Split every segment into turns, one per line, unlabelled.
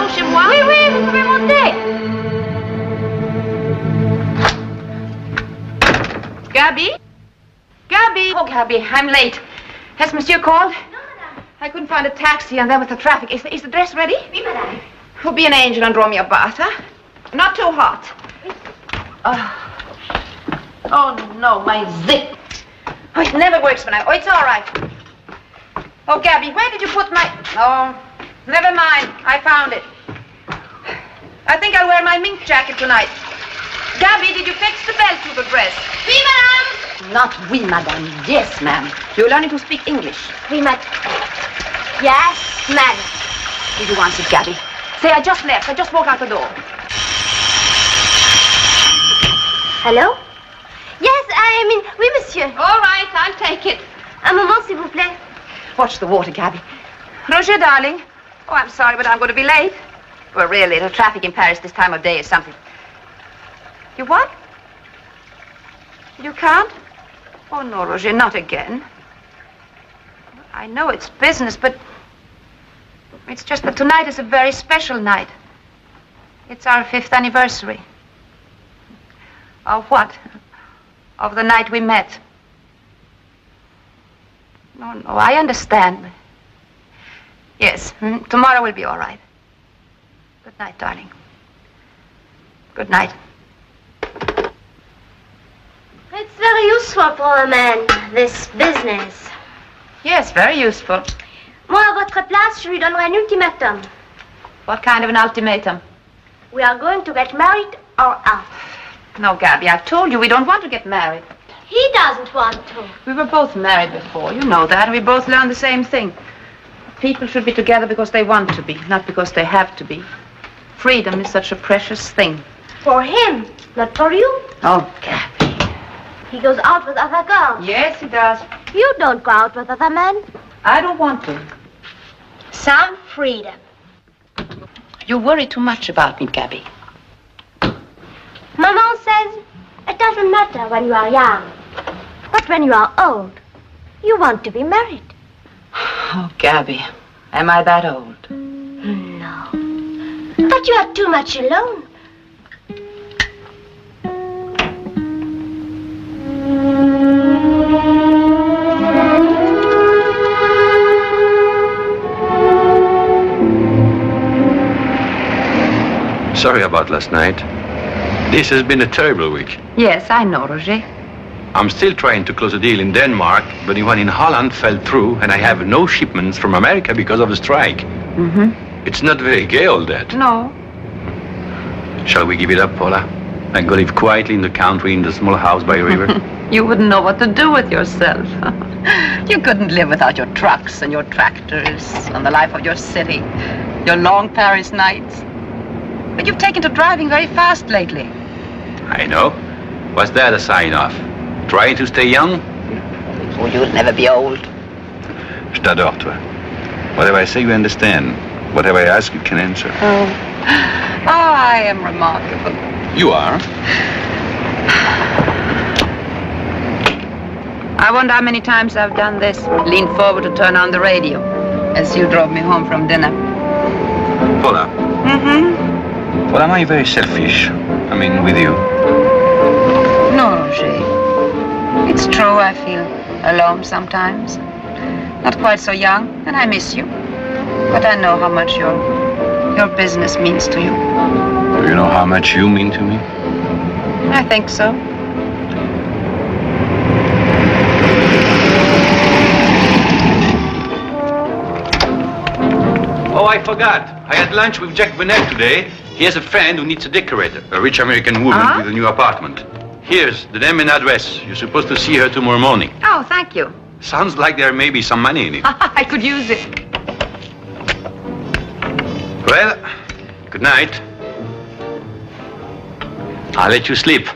chez moi?
Oui, oui, vous pouvez monter.
Gabby? Gabby? Oh, Gabby, I'm late. Has Monsieur called?
No, madame.
I couldn't find a taxi, and then with the traffic. Is the dress ready?
Oui, madame.
Oh, be an angel and draw me a bath, huh? Not too hot. Oh, no, my zip. Oh, it never works when Oh, it's all right. Oh, Gabby, where did you put my... Oh, never mind. I found it. I think I'll wear my mink jacket tonight. Gabby, did you fix the belt to the dress?
Oui, madame.
Not oui, madame. Yes, ma'am. You're learning to speak English.
Oui, madame. Yes, madame.
Did you answer, Gabby? Say, I just left. I just walked out the door.
Hello? Yes, I mean, oui, monsieur.
All right, I'll take it.
Un moment, s'il vous plaît.
Watch the water, Gabby. Roger, darling. Oh, I'm sorry, but I'm going to be late. Well, really, the traffic in Paris this time of day is something. You what? You can't? Oh, no, Roger, not again. I know it's business, but it's just that tonight is a very special night. It's our 5th anniversary. Of what? Of the night we met. No, I understand. Yes, tomorrow will be all right. Good night, darling. Good night.
It's very useful for a man, this business.
Yes, very useful.
Moi, à votre place, je lui donnerai un ultimatum.
What kind of an ultimatum?
We are going to get married or else.
No, Gabby, I've told you we don't want to get married.
He doesn't want to.
We were both married before, you know that, and we both learned the same thing. People should be together because they want to be, not because they have to be. Freedom is such a precious thing.
For him, not for you.
Oh, Gabby.
He goes out with other girls.
Yes, he does.
You don't go out with other men.
I don't want to.
Some freedom.
You worry too much about me, Gabby.
Maman says it doesn't matter when you are young. But when you are old, you want to be married.
Oh, Gabby, am I that old?
No. But you are too much alone.
Sorry about last night. This has been a terrible week.
Yes, I know, Roger.
I'm still trying to close a deal in Denmark, but the one in Holland fell through, and I have no shipments from America because of the strike. It's not very gay, all that.
No.
Shall we give it up, Paula? And go live quietly in the country in the small house by the river?
You wouldn't know what to do with yourself. You couldn't live without your trucks and your tractors and the life of your city, your long Paris nights. But you've taken to driving very fast lately.
I know. What's that a sign of? Trying to stay young?
Oh, you'll never be old.
Je t'adore, toi. Whatever I say, you understand. Whatever I ask, you can answer.
Oh, I am remarkable.
You are.
I wonder how many times I've done this. Leaned forward to turn on the radio as you drove me home from dinner.
Paula. Well, am I very selfish? I mean, with you?
No, Roger. It's true, I feel alone sometimes. Not quite so young, and I miss you. But I know how much your business means to you.
Do you know how much you mean to me?
I think so.
Oh, I forgot. I had lunch with Jack Burnett today. He has a friend who needs a decorator, a rich American woman with a new apartment. Here's the name and address. You're supposed to see her tomorrow morning.
Oh, thank you.
Sounds like there may be some money in it.
I could use it.
Well, good night. I'll let you sleep.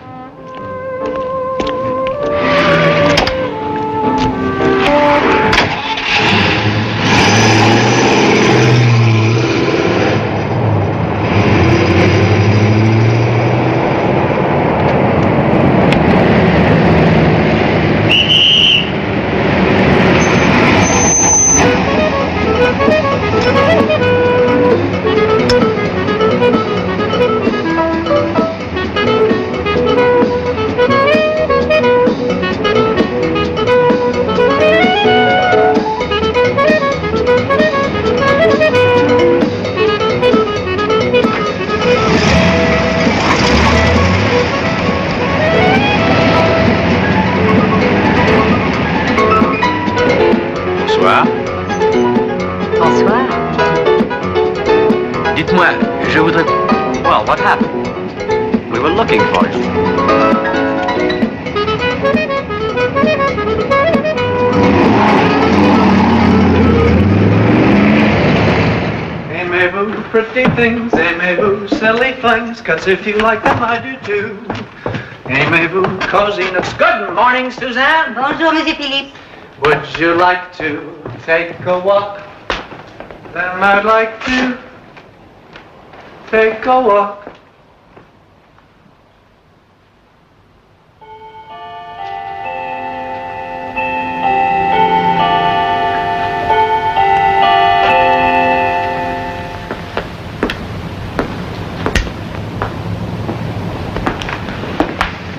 Dites-moi, je voudrais... Well, what happened? We were looking for you.
Aimez-vous pretty things, aimez-vous silly flings, 'cause if you like them, I do too. Aimez-vous cozy nooks. Good morning, Suzanne.
Bonjour, Monsieur Philippe.
Would you like to take a walk? Then I'd like to take a walk.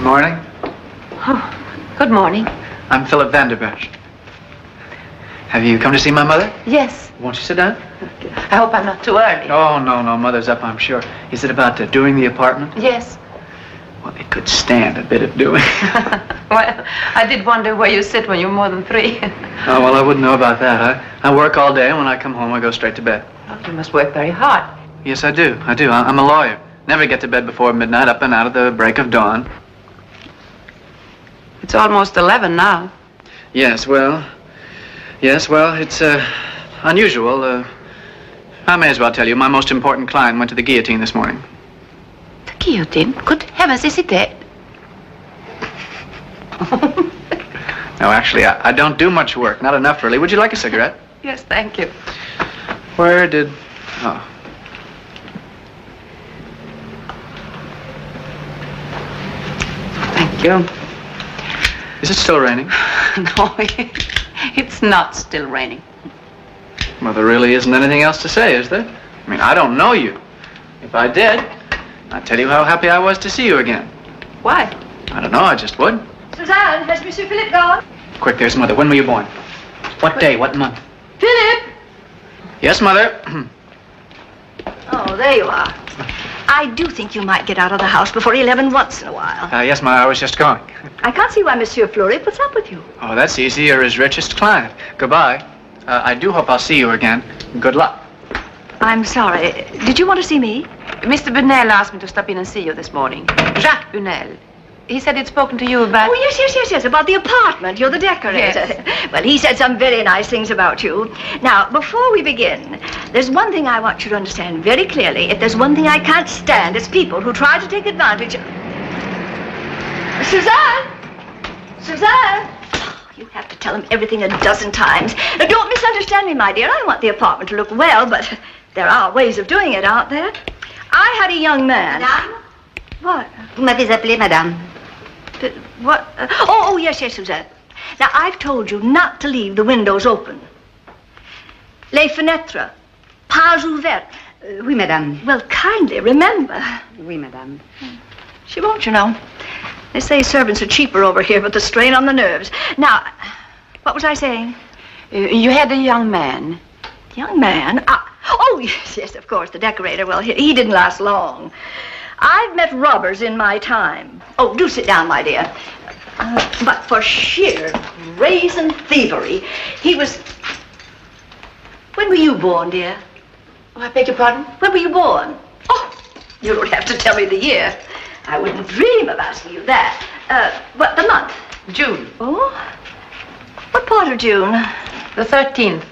Morning.
Oh, good morning.
I'm Philip Vanderberg. Have you come to see my mother?
Yes.
Won't you sit down?
I hope I'm not too early.
Oh, no, Mother's up, I'm sure. Is it about doing the apartment?
Yes.
Well, it could stand a bit of doing.
Well, I did wonder where you sit when you're more than 3.
Oh, well, I wouldn't know about that. I work all day, and when I come home, I go straight to bed.
Oh, you must work very hard.
Yes, I do. I'm a lawyer. Never get to bed before midnight, up and out of the break of dawn.
It's almost 11 now.
Yes, well, it's unusual. I may as well tell you, my most important client went to the guillotine this morning.
The guillotine? Good heavens, is he dead?
No, actually, I don't do much work. Not enough, really. Would you like a cigarette?
Yes, thank you.
Where did... Oh.
Thank you.
Is it still raining?
No, it's not still raining.
Well, there really isn't anything else to say, is there? I mean, I don't know you. If I did, I'd tell you how happy I was to see you again.
Why?
I don't know, I just would.
Suzanne, has Monsieur Philippe gone?
Quick, there's Mother. When were you born? What day, what month?
Philippe!
Yes, Mother?
Oh, there you are. I do think you might get out of the house before 11 once in a while.
Yes, Mother, I was just going.
I can't see why Monsieur Fleury puts up with you.
Oh, that's easy. You're his richest client. Goodbye. I do hope I'll see you again. Good luck.
I'm sorry. Did you want to see me?
Mr. Bunel asked me to stop in and see you this morning. Jacques Bunel. He said he'd spoken to you about...
Oh, yes, about the apartment. You're the decorator.
Yes.
Well, he said some very nice things about you. Now, before we begin, there's one thing I want you to understand very clearly. If there's one thing I can't stand, it's people who try to take advantage of... Suzanne! Suzanne! Oh, you have to tell him everything a dozen times. Now, don't misunderstand me, my dear. I want the apartment to look well, but there are ways of doing it, aren't there? I had a young man...
Madame?
What?
Vous m'avez appelé, madame.
What? Oh, yes, Suzanne. Now, I've told you not to leave the windows open. Les fenêtres, pas ouvertes.
Oui, madame.
Well, kindly remember.
Oui, madame.
She won't, you know. They say servants are cheaper over here, but the strain on the nerves. Now, what was I saying?
You had a young man.
Young man? Oh, yes, of course, the decorator. Well, he didn't last long. I've met robbers in my time. Oh, do sit down, my dear. But for sheer brazen thievery, he was... When were you born, dear?
Oh, I beg your pardon?
When were you born? Oh, you don't have to tell me the year. I wouldn't dream of asking you that. What, the month?
June.
Oh? What part of June?
The 13th.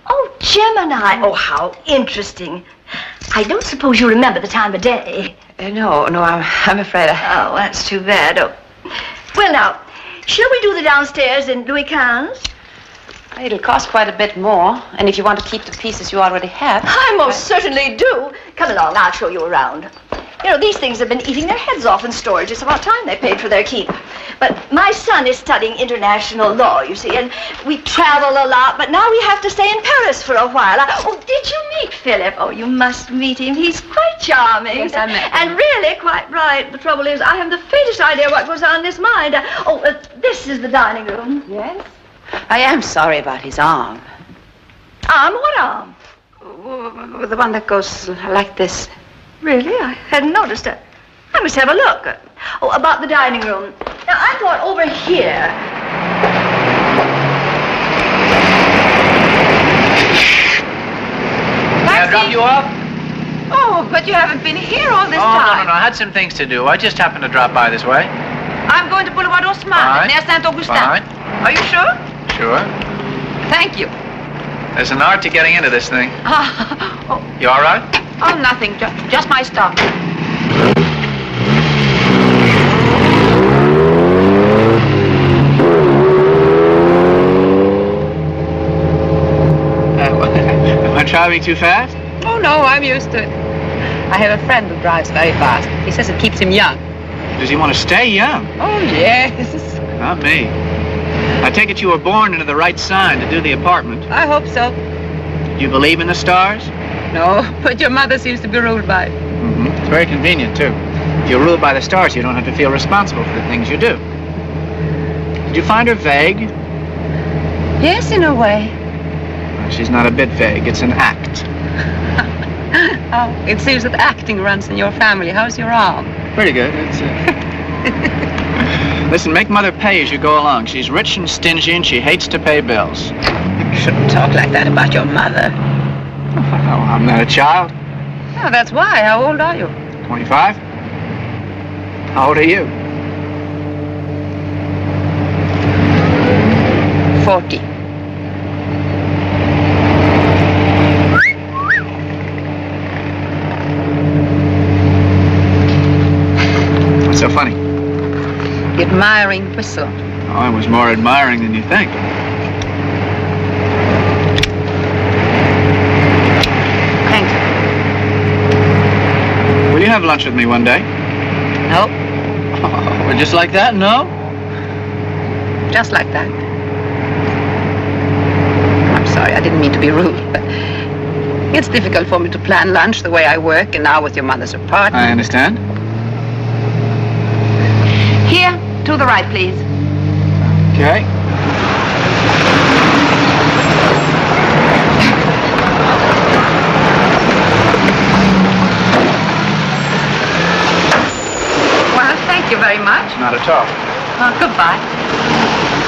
Oh, Gemini. Oh, how interesting. I don't suppose you remember the time of day.
No, I'm afraid
Oh, that's too bad. Oh. Well, now, shall we do the downstairs in Louis XV?
It'll cost quite a bit more, and if you want to keep the pieces you already have...
I most certainly do. Come along, I'll show you around. You know, these things have been eating their heads off in storage. It's about time they paid for their keep. But my son is studying international law, you see, and we travel a lot, but now we have to stay in Paris for a while. Oh, did you meet Philip? Oh, you must meet him. He's quite charming.
Yes, I met him.
And really quite bright. The trouble is, I haven't the faintest idea what goes on in his mind. This is the dining room.
Yes? I am sorry about his arm.
Arm? What arm?
The one that goes like this.
Really? I hadn't noticed it. I must have a look. Oh, about the dining room. Now, I thought over here.
May I drop you off?
Oh, but you haven't been here all this
No,
time.
I had some things to do. I just happened to drop by this way.
I'm going to Boulevard Haussmann, near Saint-Augustin.
Fine.
Are you sure?
Sure.
Thank you.
There's an art to getting into this thing.
Oh,
You all right?
oh, nothing. Just my stuff.
Am I driving too fast?
Oh, no, I'm used to it. I have a friend who drives very fast. He says it keeps him young.
Does he want to stay young?
Oh, yes.
Not me. I take it you were born into the right sign to do the apartment.
I hope so.
You believe in the stars?
No, but your mother seems to be ruled by it.
Mm-hmm. It's very convenient, too. If you're ruled by the stars, you don't have to feel responsible for the things you do. Did you find her vague?
Yes, in a way.
Well, she's not a bit vague. It's an act.
Oh, it seems that acting runs in your family. How's your arm?
Pretty good. It's, Listen, make Mother pay as you go along. She's rich and stingy, and she hates to pay bills.
You shouldn't talk like that about your mother.
Oh, I'm not a child.
Oh, that's why. How old are you?
25? How old are you?
40.
What's so funny?
The admiring whistle.
Oh, I was more admiring than you think.
Thank you.
Will you have lunch with me one day?
No,
Oh, just like that? No?
just like that. I'm sorry, I didn't mean to be rude, but it's difficult for me to plan lunch the way I work, and now with your mother's apartment.
I understand.
Here, to the right, please.
Okay.
Well, thank you very much.
Not at all.
Goodbye.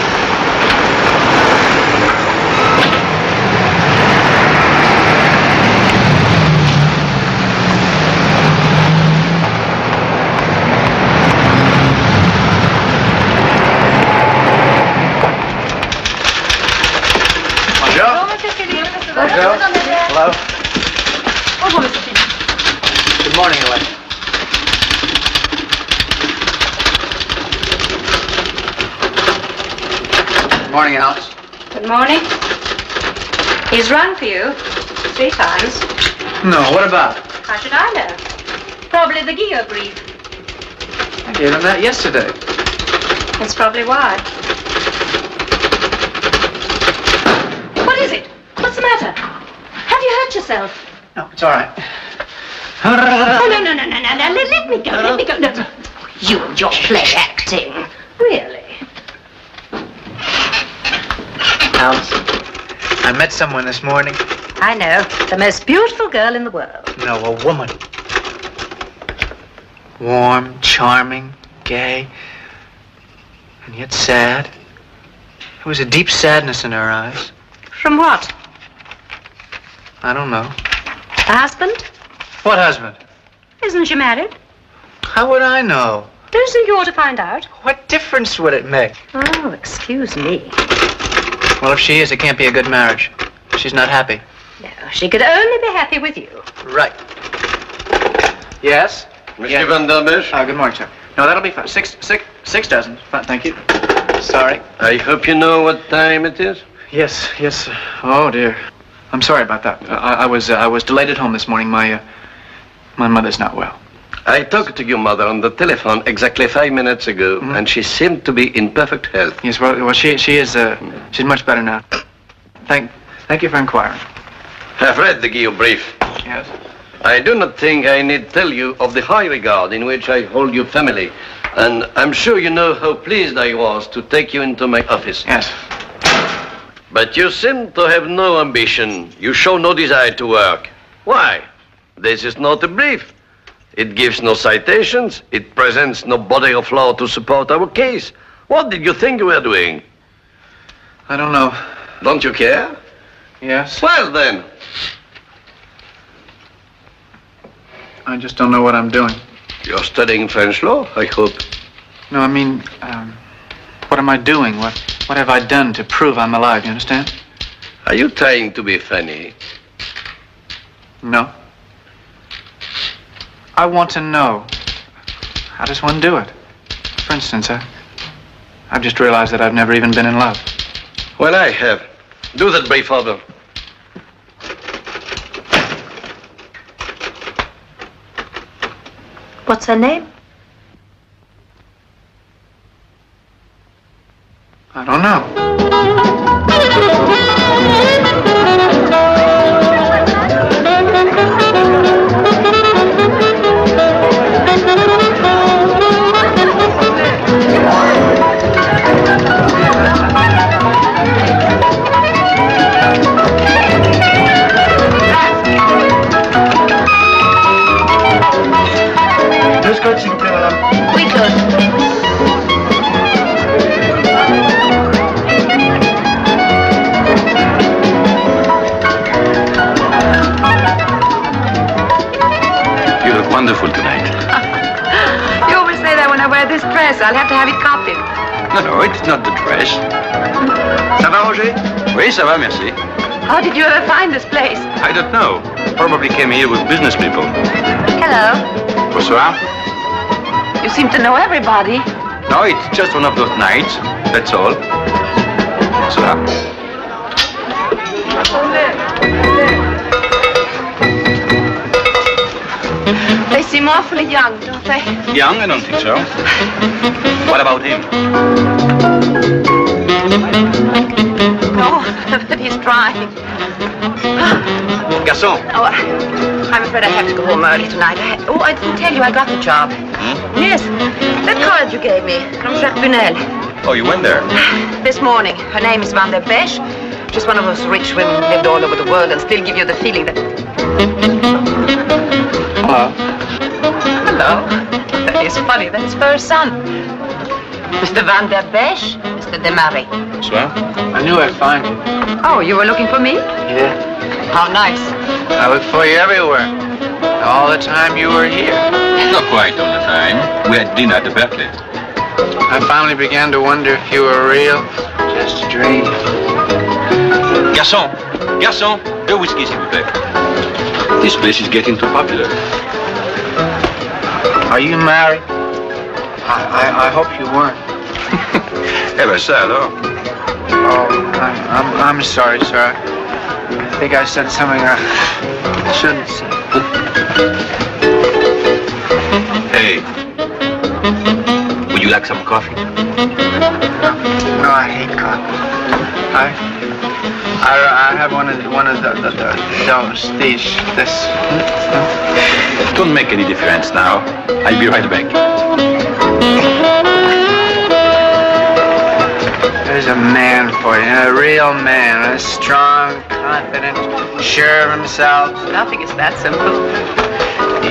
Bonjour. Hello.
Bonjour, Mr. Philippe.
Good morning, Elaine. Good morning, Alice.
Good morning. He's rung for you 3 times.
No, what about?
How should I know? Probably the Guillaume brief.
I gave him that yesterday.
That's probably why. What is it? What's the matter? Have you hurt yourself?
No, it's all right.
Oh, no. Let me go. No. You and your play acting. Really?
Alice, I met someone this morning.
I know. The most beautiful girl in the world.
No, a woman. Warm, charming, gay, and yet sad. There was a deep sadness in her eyes.
From what?
I don't know.
A husband?
What husband?
Isn't she married?
How would I know?
Don't you think you ought to find out?
What difference would it make?
Oh, excuse me.
Well, if she is, it can't be a good marriage. She's not happy.
No, she could only be happy with you.
Right. Yes?
Monsieur Van der Besch?
Good morning, sir. No, that'll be fine. Six dozen. Fine, thank you. Sorry.
I hope you know what time it is.
Yes. Oh, dear. I'm sorry about that. I was delayed at home this morning. My mother's not well.
I talked to your mother on the telephone exactly 5 minutes ago, and she seemed to be in perfect health.
Yes, well, she is, she's much better now. Thank you for inquiring.
I've read the Guillaume brief.
Yes.
I do not think I need tell you of the high regard in which I hold your family, and I'm sure you know how pleased I was to take you into my office.
Yes.
But you seem to have no ambition. You show no desire to work. Why? This is not a brief. It gives no citations. It presents no body of law to support our case. What did you think you were doing?
I don't know.
Don't you care?
Yes.
Well, then.
I just don't know what I'm doing.
You're studying French law, I hope.
No, I mean, what am I doing? What have I done to prove I'm alive, you understand?
Are you trying to be funny?
No. I want to know. How does one do it? For instance, I've just realized that I've never even been in love.
Well, I have. Do that brief over.
What's her name?
I don't know.
S'il vous plaît, madame.
We could.
You look wonderful tonight.
You always say that when I wear this dress. I'll have to have it copied.
No, it's not the dress.
Ça va, Roger?
Oui, ça va, merci.
How did you ever find this place?
I don't know. Probably came here with business people.
Hello.
Bonsoir.
You seem to know everybody.
No, it's just one of those nights. That's all. Bonsoir.
They seem awfully young, don't they?
Young? I don't think so. What about him?
No, but he's trying.
Garçon.
Oh, I'm afraid I have to go home early tonight. I didn't tell you I got the job. Yes, that card you gave me from Jacques Bunel.
Oh, you went there?
This morning. Her name is Van der Besch. She's one of those rich women who lived all over the world and still give you the feeling that...
Hello.
Hello. That is funny. That's her son. Mr. Van der Besch, Mr. Demarest.
Bonsoir.
I knew I'd find you.
Oh, you were looking for me?
Yeah.
How nice.
I looked for you everywhere. All the time you were here.
Not quite all the time. We had dinner at the Berkeley.
I finally began to wonder if you were real. Just a dream.
Garçon. Garçon. The whiskey, s'il vous plaît. This place is getting too popular.
Are you married? I hope you weren't.
Eh ben ça alors.
Oh, I'm sorry, sir. I think I said something I shouldn't say.
Hey. Would you like some coffee?
No, I hate coffee. I have one of this.
Don't make any difference now. I'll be right back.
There's a man for you, a real man, a strong, confident, sure of himself.
Nothing is that simple.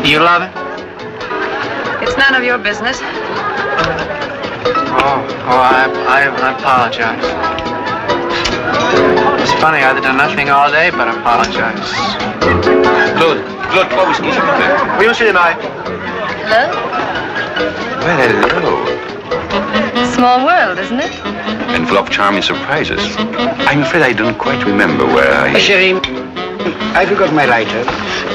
Do you love him?
It's none of your business.
I apologize. It's funny, I've done nothing all day but apologize.
Claude, trois whisky, s'il vous plaît.
Oui, monsieur Demarest.
Hello?
Well, hello.
Small world, isn't it?
And full of charming surprises. I'm afraid I don't quite remember where I...
Chérie, I forgot my lighter.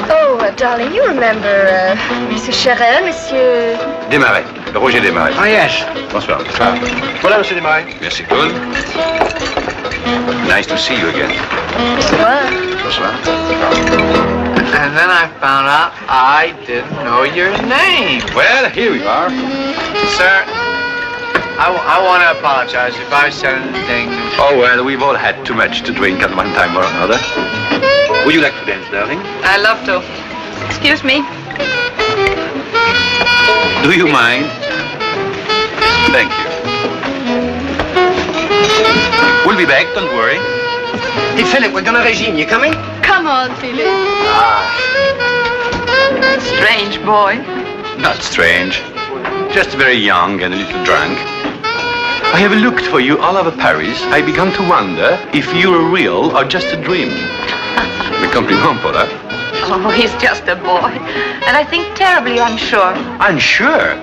Oh, darling, you remember Monsieur Cherel, Monsieur...
Demarest. Roger Demarest.
Oh, yes.
Bonsoir.
Voilà, monsieur Demarest.
Merci, Claude. Nice to see you again.
Bonsoir.
Bonsoir.
And then I found out I didn't know your name.
Well, here we are.
Sir, I want to apologize if I said anything.
Oh, well, we've all had too much to drink at one time or another. Would you like to dance, darling?
I'd love to. Excuse me.
Do you mind? Thank you. We'll be back, don't worry.
Hey, Philip, we're going to regime. You coming?
Come on, Philip.
Strange boy.
Not strange. Just very young and a little drunk. I have looked for you all over Paris. I began to wonder if you were real or just a dream. Me compliment, Paula.
Oh, he's just a boy. And I think terribly unsure.
Unsure?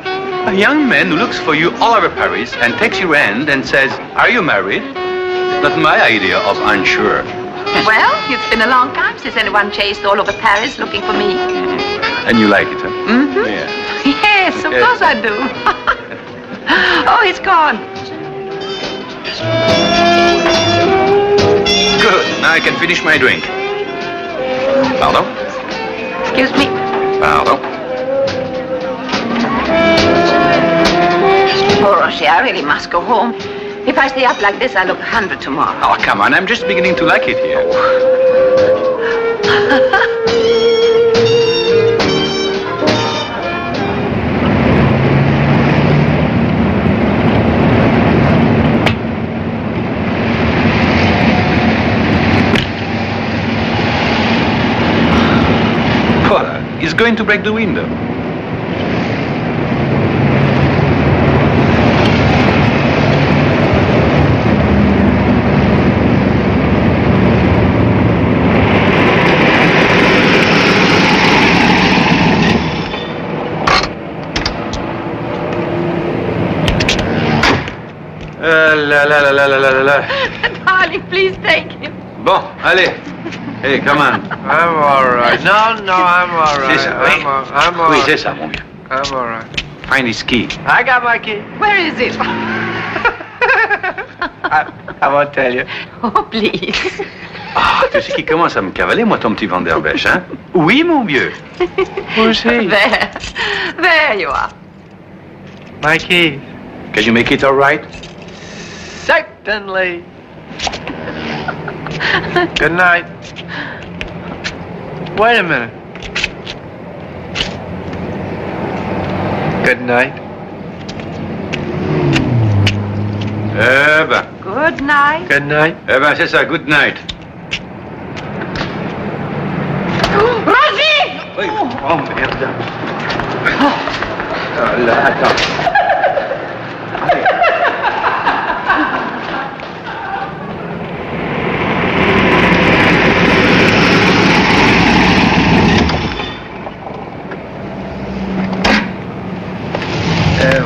A young man who looks for you all over Paris and takes your hand and says, "Are you married?" It's not my idea of unsure.
Well, it's been a long time since anyone chased all over Paris looking for me.
And you like it, huh?
Mm-hmm.
Yeah.
Yes, of course I do. Oh, he's gone.
Good. Now I can finish my drink. Pardon?
Excuse me.
Pardon?
Oh, Roger, I really must go home. If I stay up like this, I look 100 tomorrow.
Oh, come on. I'm just beginning to like it here. Paula, he's going to break the window.
Darling, please take him.
Bon, allez. Hey, come on.
I'm all right. No, I'm all right.
C'est ça, oui.
I'm all
Oui,
right.
c'est ça, mon vieux.
I'm all right.
Find his key.
I got my key.
Where is it?
I won't tell you.
Oh, please.
Ah, tu sais qu'il commence à me cavaler, moi, ton petit Van der Besch, hein? Oui, mon vieux.
Who's he?
There you are.
My key.
Can you make it all right?
Certainly. Good night. Wait a minute. Good night.
Eh ben.
Good night.
Good night.
Eh ben, c'est ça, good night.
Roger!
Oui. Oh, merde. Oh, là, attends. Allez.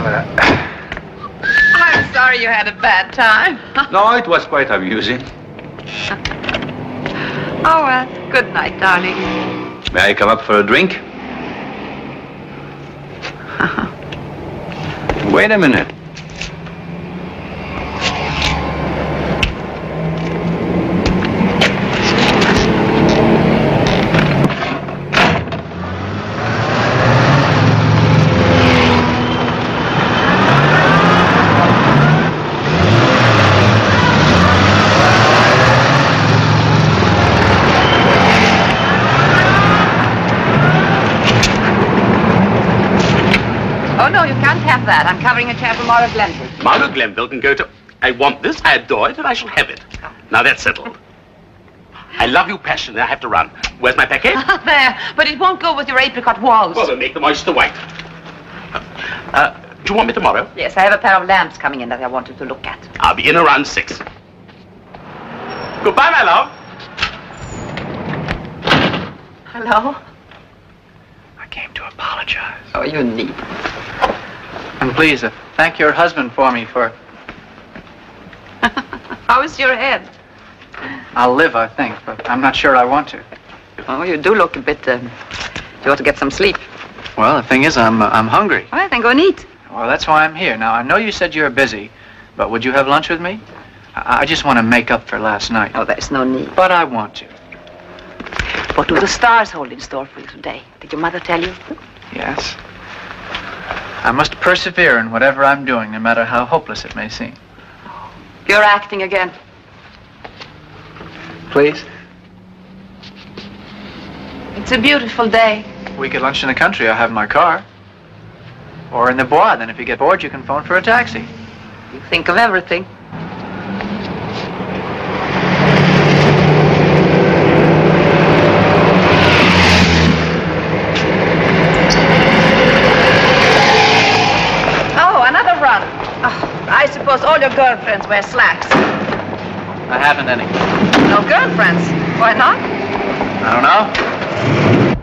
Voilà.
I'm sorry you had a bad time.
No, it was quite amusing.
Oh, well, good night, darling.
May I come up for a drink? Wait a minute.
Oh, no, you can't have that. I'm covering a chair for Maura Glenville.
Margot Glenville can go to... I want this, I adore it, and I shall have it. Now that's settled. I love you passionately. I have to run. Where's my packet?
There, but it won't go with your apricot walls.
Well, then make them oyster white. Do you want me tomorrow?
Yes, I have a pair of lamps coming in that I wanted to look at.
I'll be in around 6. Goodbye, my love.
Hello?
I came to apologize.
Oh, you need.
And please, thank your husband for me for...
How is your head?
I'll live, I think, but I'm not sure I want to.
Oh, you do look a bit, you ought to get some sleep.
Well, the thing is, I'm hungry.
All right, then go and eat.
Well, that's why I'm here. Now, I know you said you're busy, but would you have lunch with me? I just want to make up for last night.
Oh, there's no need.
But I want to.
What do the stars hold in store for you today? Did your mother tell you?
Yes. I must persevere in whatever I'm doing, no matter how hopeless it may seem.
You're acting again.
Please?
It's a beautiful day.
We could lunch in the country. I have my car. Or in the Bois. Then if you get bored, you can phone for a taxi.
You think of everything. Oh, another run. Oh, I suppose all your girlfriends wear slacks.
I haven't any.
No girlfriends? Why not?
I don't know.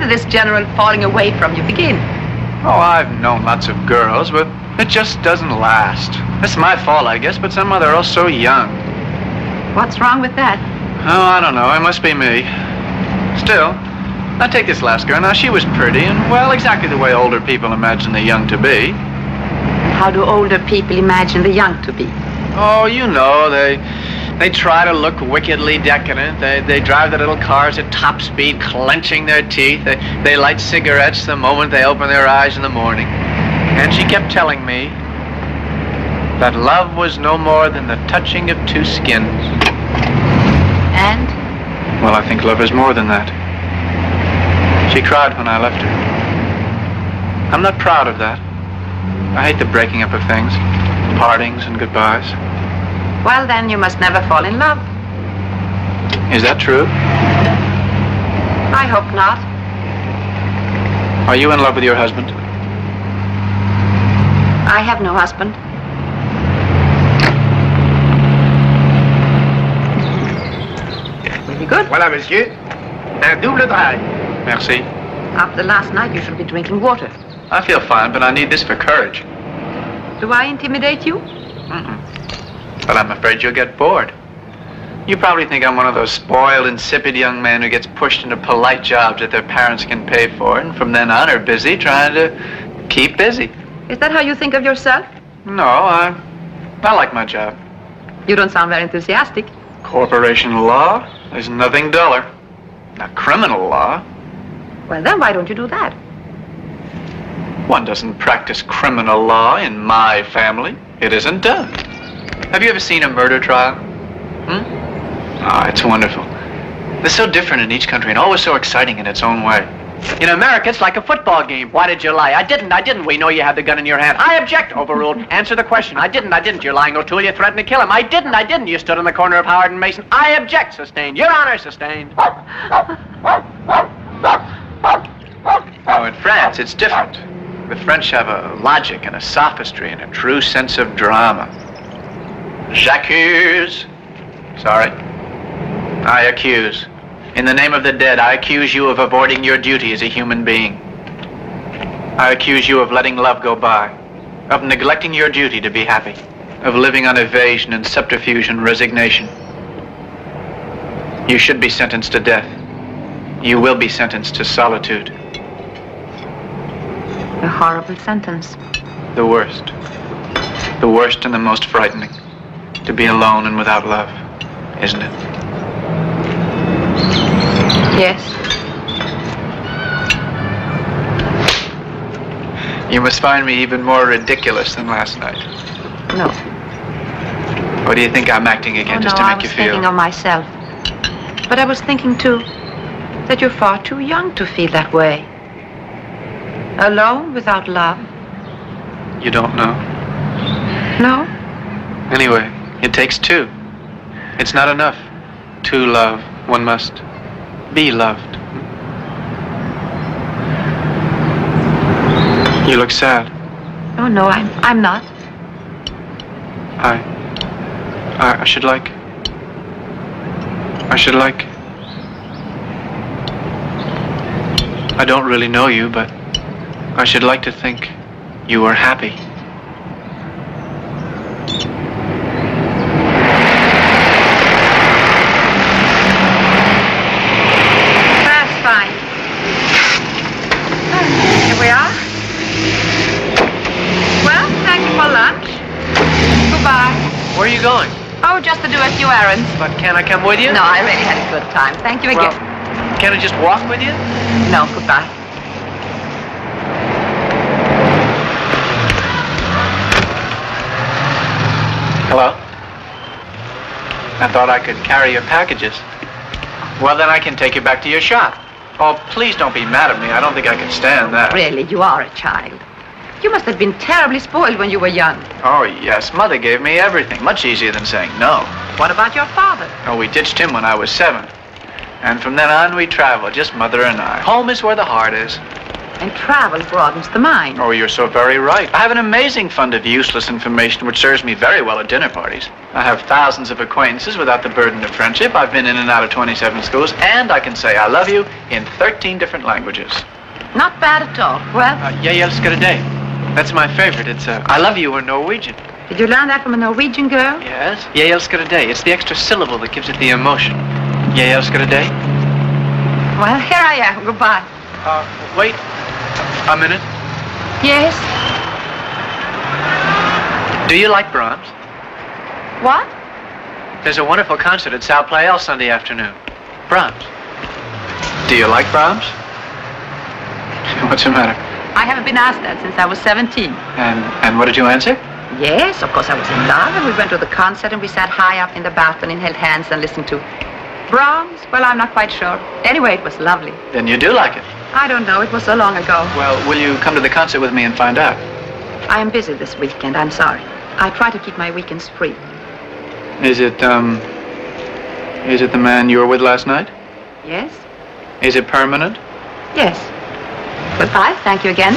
did this general falling away from you begin?
Oh, I've known lots of girls, but it just doesn't last. It's my fault, I guess, but somehow they're all so young.
What's wrong with that?
Oh, I don't know. It must be me. Still, now take this last girl. Now, she was pretty and, well, exactly the way older people imagine the young to be.
How do older people imagine the young to be?
Oh, you know, they try to look wickedly decadent. They drive their little cars at top speed, clenching their teeth. They light cigarettes the moment they open their eyes in the morning. And she kept telling me that love was no more than the touching of two skins.
And?
Well, I think love is more than that. She cried when I left her. I'm not proud of that. I hate the breaking up of things, partings and goodbyes.
Well, then you must never fall in love.
Is that true?
I hope not.
Are you in love with your husband?
I have no husband. Very good.
Voilà, monsieur. Un double dry.
Merci.
After last night, you should be drinking water.
I feel fine, but I need this for courage.
Do I intimidate you?
But I'm afraid you'll get bored. You probably think I'm one of those spoiled, insipid young men who gets pushed into polite jobs that their parents can pay for, and from then on are busy trying to keep busy.
Is that how you think of yourself?
No, I like my job.
You don't sound very enthusiastic.
Corporation law? There's nothing duller. Not criminal law.
Well, then why don't you do that?
One doesn't practice criminal law in my family. It isn't done. Have you ever seen a murder trial? Oh, it's wonderful. They're so different in each country and always so exciting in its own way. In America, it's like a football game. Why did you lie? I didn't. We know you had the gun in your hand. I object. Overruled. Answer the question. I didn't. You're lying, O'Toole. You threatened to kill him. I didn't. You stood on the corner of Howard and Mason. I object. Sustained. Your Honor, sustained. Oh, in France, it's different. The French have a logic and a sophistry and a true sense of drama. J'accuse. Sorry. I accuse. In the name of the dead, I accuse you of avoiding your duty as a human being. I accuse you of letting love go by, of neglecting your duty to be happy, of living on evasion and subterfuge and resignation. You should be sentenced to death. You will be sentenced to solitude.
A horrible sentence.
The worst. The worst and the most frightening. To be alone and without love, isn't it?
Yes.
You must find me even more ridiculous than last night.
No.
What do you think I'm acting again, just to make you feel?
I was thinking of myself. But I was thinking, too, that you're far too young to feel that way. Alone without love.
You don't know?
No?
Anyway, it takes two. It's not enough to love. One must be loved. You look sad.
Oh, no, I'm not.
I should like... I don't really know you, but I should like to think you were happy.
That's fine. Here we are. Well, thank you for lunch. Goodbye.
Where are you going?
Oh, just to do a few errands.
But can I come with you?
No, I really had a good time. Thank you again.
Well, can I just walk with you?
No, goodbye.
Hello? I thought I could carry your packages. Well, then I can take you back to your shop. Oh, please don't be mad at me. I don't think I can stand that.
Really, you are a child. You must have been terribly spoiled when you were young.
Oh, yes. Mother gave me everything. Much easier than saying no.
What about your father?
Oh, we ditched him when I was 7. And from then on, we traveled, just Mother and I. Home is where the heart is.
And travel broadens the mind.
Oh, you're so very right. I have an amazing fund of useless information which serves me very well at dinner parties. I have thousands of acquaintances without the burden of friendship. I've been in and out of 27 schools, and I can say I love you in 13 different languages.
Not bad at all. Well,
Jeg elsker dig. That's my favorite. It's I love you in Norwegian.
did you learn that from a Norwegian girl?
Yes. Jeg elsker dig. It's the extra syllable that gives it the emotion. Jeg elsker dig.
Well, here I am. Goodbye.
Wait a minute.
Yes?
Do you like Brahms?
What?
There's a wonderful concert at South Play Sunday afternoon. Brahms. Do you like Brahms? What's the matter?
I haven't been asked that since I was 17.
And what did you answer?
Yes, of course I was in love, and we went to the concert and we sat high up in the balcony and held hands and listened to Brahms. Well, I'm not quite sure. Anyway, it was lovely.
Then you do like it.
I don't know. It was so long ago.
Well, will you come to the concert with me and find out?
I am busy this weekend. I'm sorry. I try to keep my weekends free.
Is it the man you were with last night?
Yes?
Is it permanent?
Yes. Goodbye. Thank you again.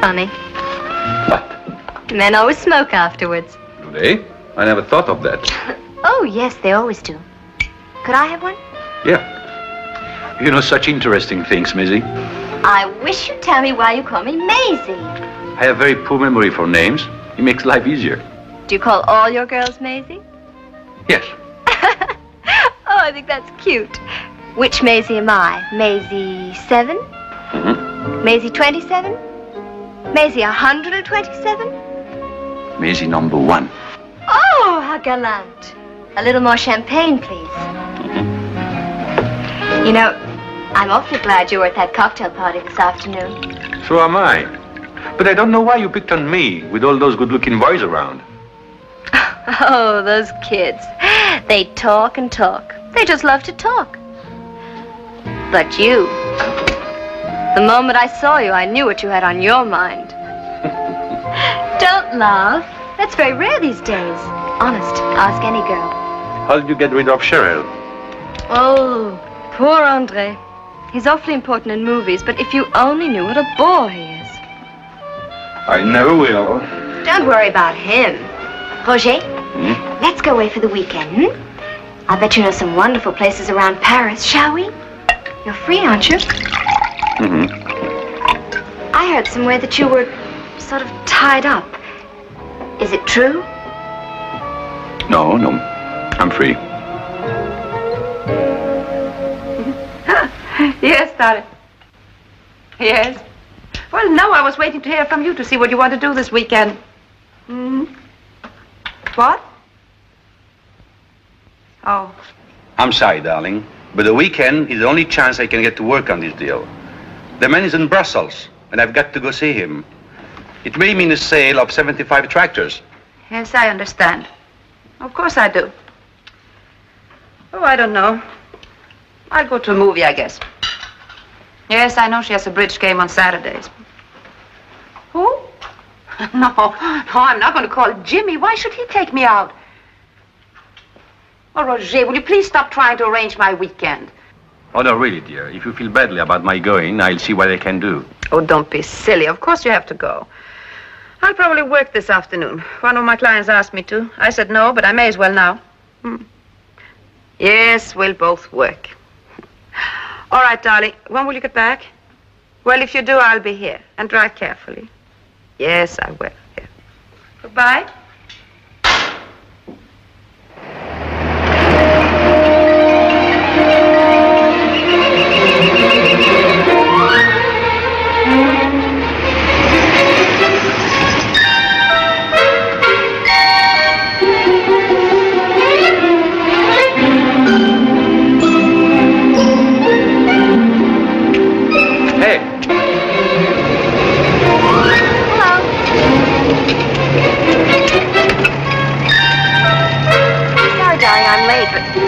Funny.
What?
Men always smoke afterwards.
Do they? I never thought of that.
Oh, yes, they always do. Could I have one?
Yeah. You know such interesting things, Maisie.
I wish you'd tell me why you call me Maisie.
I have very poor memory for names. It makes life easier.
Do you call all your girls Maisie?
Yes.
Oh, I think that's cute. Which Maisie am I? Maisie 7?
Mm-hmm.
Maisie 27? Maisie 127?
Maisie number 1.
Oh, how gallant. A little more champagne, please.
Mm-hmm.
You know, I'm awfully glad you were at that cocktail party this afternoon.
So am I. But I don't know why you picked on me with all those good-looking boys around.
Oh, those kids. They talk and talk. They just love to talk. But you, the moment I saw you, I knew what you had on your mind. Don't laugh. That's very rare these days. Honest, ask any girl.
How did you get rid of Cheryl?
Oh, poor Andre. He's awfully important in movies, but if you only knew what a bore he is.
I never will.
Don't worry about him. Roger, let's go away for the weekend, I'll bet you know some wonderful places around Paris, shall we? You're free, aren't you?
Mm-hmm.
I heard somewhere that you were sort of tied up. Is it true?
No. I'm free.
Yes, darling. Yes. Well, no, I was waiting to hear from you to see what you want to do this weekend. Hmm? What? Oh.
I'm sorry, darling, but the weekend is the only chance I can get to work on this deal. The man is in Brussels, and I've got to go see him. It may mean a sale of 75 tractors.
Yes, I understand. Of course I do. Oh, I don't know. I'll go to a movie, I guess. Yes, I know she has a bridge game on Saturdays. Who? No, I'm not going to call Jimmy. Why should he take me out? Oh, Roger, will you please stop trying to arrange my weekend?
Oh, no, really, dear. If you feel badly about my going, I'll see what I can do.
Oh, don't be silly. Of course you have to go. I'll probably work this afternoon. One of my clients asked me to. I said no, but I may as well now. Yes, we'll both work. All right, darling. When will you get back? Well, if you do, I'll be here. And drive carefully. Yes, I will. Yeah. Goodbye.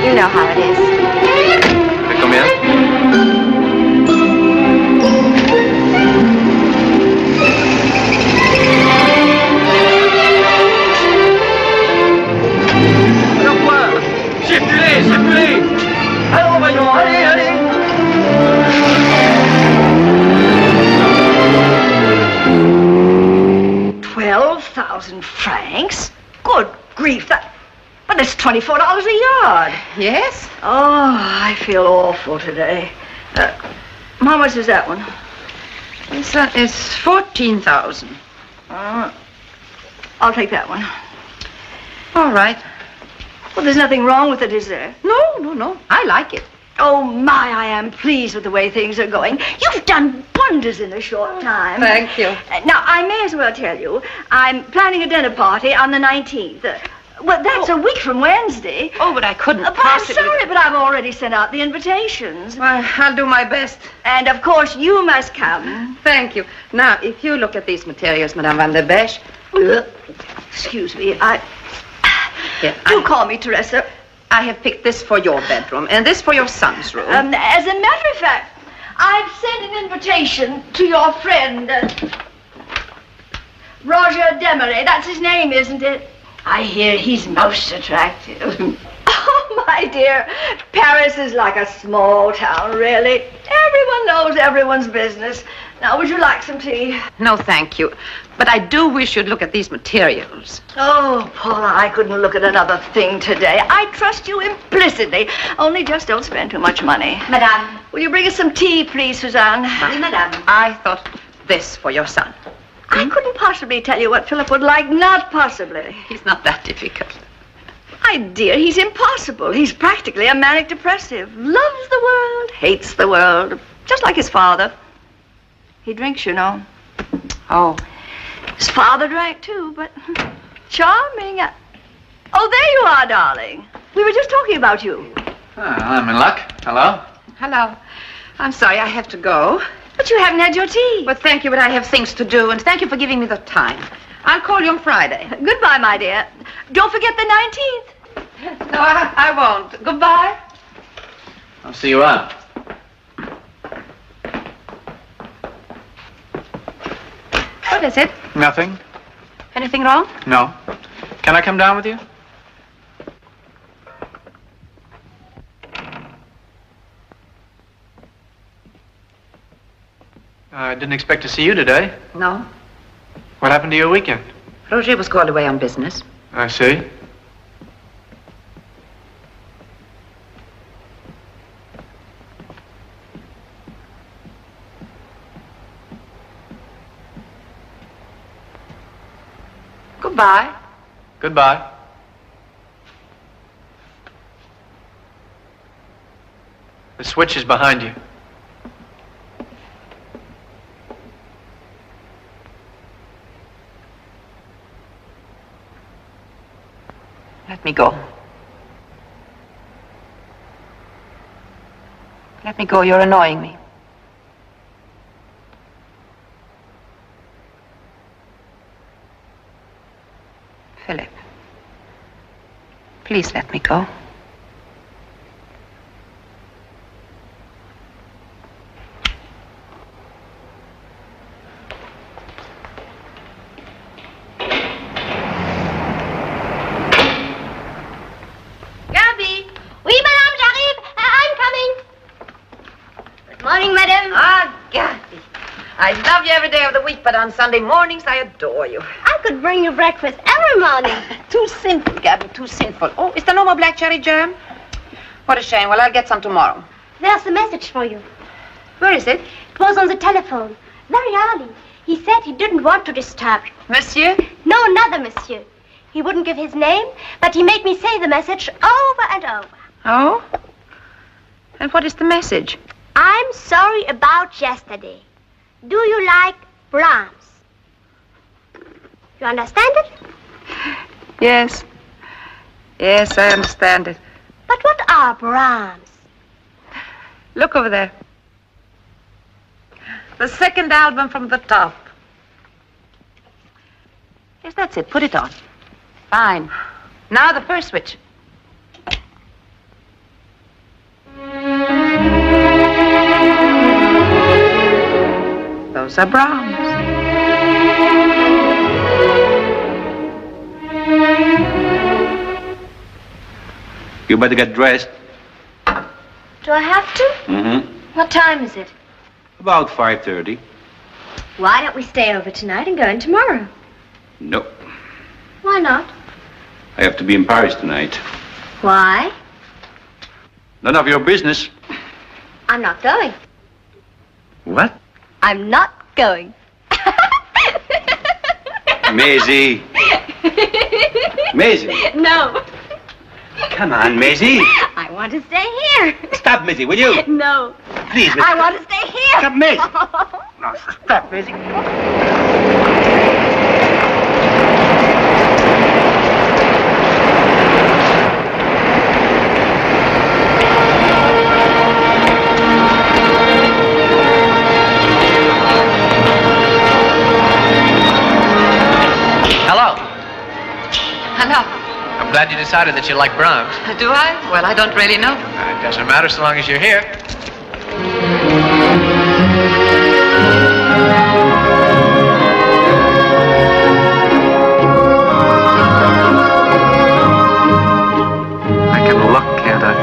You know how it is.
Come here.
allez, allez.
12,000 francs? Good grief, but it's $24 a yard.
Yes?
Oh, I feel awful today. How much is that one?
This one is 14,000.
I'll take that one.
All right.
Well, there's nothing wrong with it, is there?
No. I like it.
Oh, my, I am pleased with the way things are going. You've done wonders in a short time.
Thank you.
Now, I may as well tell you, I'm planning a dinner party on the 19th. Well, that's a week from Wednesday.
Oh, but I couldn't
But
possibly...
I'm sorry, but I've already sent out the invitations.
Well, I'll do my best.
And, of course, you must come.
Thank you. Now, if you look at these materials, Madame Van der Besch...
Excuse me,
Do
call me Teresa.
I have picked this for your bedroom and this for your son's room.
As a matter of fact, I've sent an invitation to your friend, Roger Demarest. That's his name, isn't it? I hear he's most attractive. Oh, my dear, Paris is like a small town, really. Everyone knows everyone's business. Now, would you like some tea?
No, thank you. But I do wish you'd look at these materials.
Oh, Paula, I couldn't look at another thing today. I trust you implicitly. Only just don't spend too much money.
Madame.
Will you bring us some tea, please, Suzanne?
Oui, madame.
I thought this for your son.
I couldn't possibly tell you what Philip would like. Not possibly.
He's not that difficult.
My dear, he's impossible. He's practically a manic depressive. Loves the world, hates the world. Just like his father. He drinks, you know.
Oh.
His father drank, too, but charming. Oh, there you are, darling. We were just talking about you.
I'm in luck. Hello?
Hello. I'm sorry, I have to go.
But you haven't had your tea.
Well, thank you, but I have things to do, and thank you for giving me the time. I'll call you on Friday.
Goodbye, my dear. Don't forget the 19th.
No, I won't. Goodbye.
I'll see you out.
What is it?
Nothing?
Anything wrong?
No. Can I come down with you? I didn't expect to see you today.
No.
What happened to your weekend?
Roger was called away on business.
I see.
Goodbye.
Goodbye. The switch is behind you.
Let me go. Let me go. You're annoying me. Philip, please let me go. I love you every day of the week, but on Sunday mornings, I adore you.
I could bring you breakfast every morning.
Too simple, Gabby, too sinful. Oh, is there no more black cherry jam? What a shame. Well, I'll get some tomorrow.
There's a message for you.
Where is it?
It was on the telephone, very early. He said he didn't want to disturb you.
Monsieur?
No, another monsieur. He wouldn't give his name, but he made me say the message over and over.
Oh? And what is the message?
I'm sorry about yesterday. Do you like Brahms? You understand it?
Yes. Yes, I understand it.
But what are Brahms?
Look over there. The second album from the top. Yes, that's it. Put it on. Fine. Now the first switch. Those are Brahms.
You better get dressed.
Do I have to?
Mm-hmm.
What time is it?
About 5:30.
Why don't we stay over tonight and go in tomorrow?
Nope.
Why not?
I have to be in Paris tonight.
Why?
None of your business.
I'm not going.
What?
I'm not going.
Maisie. Maisie.
No.
Come on, Maisie.
I want to stay here.
Stop, Maisie, will you?
No.
Please, Maisie.
I want to stay here.
Stop, Maisie. No, stop, Maisie.
Hello.
Hello.
I'm glad you decided that you like Brahms.
Do I? Well, I don't really know.
It doesn't matter so long as you're here. I can look, can't I?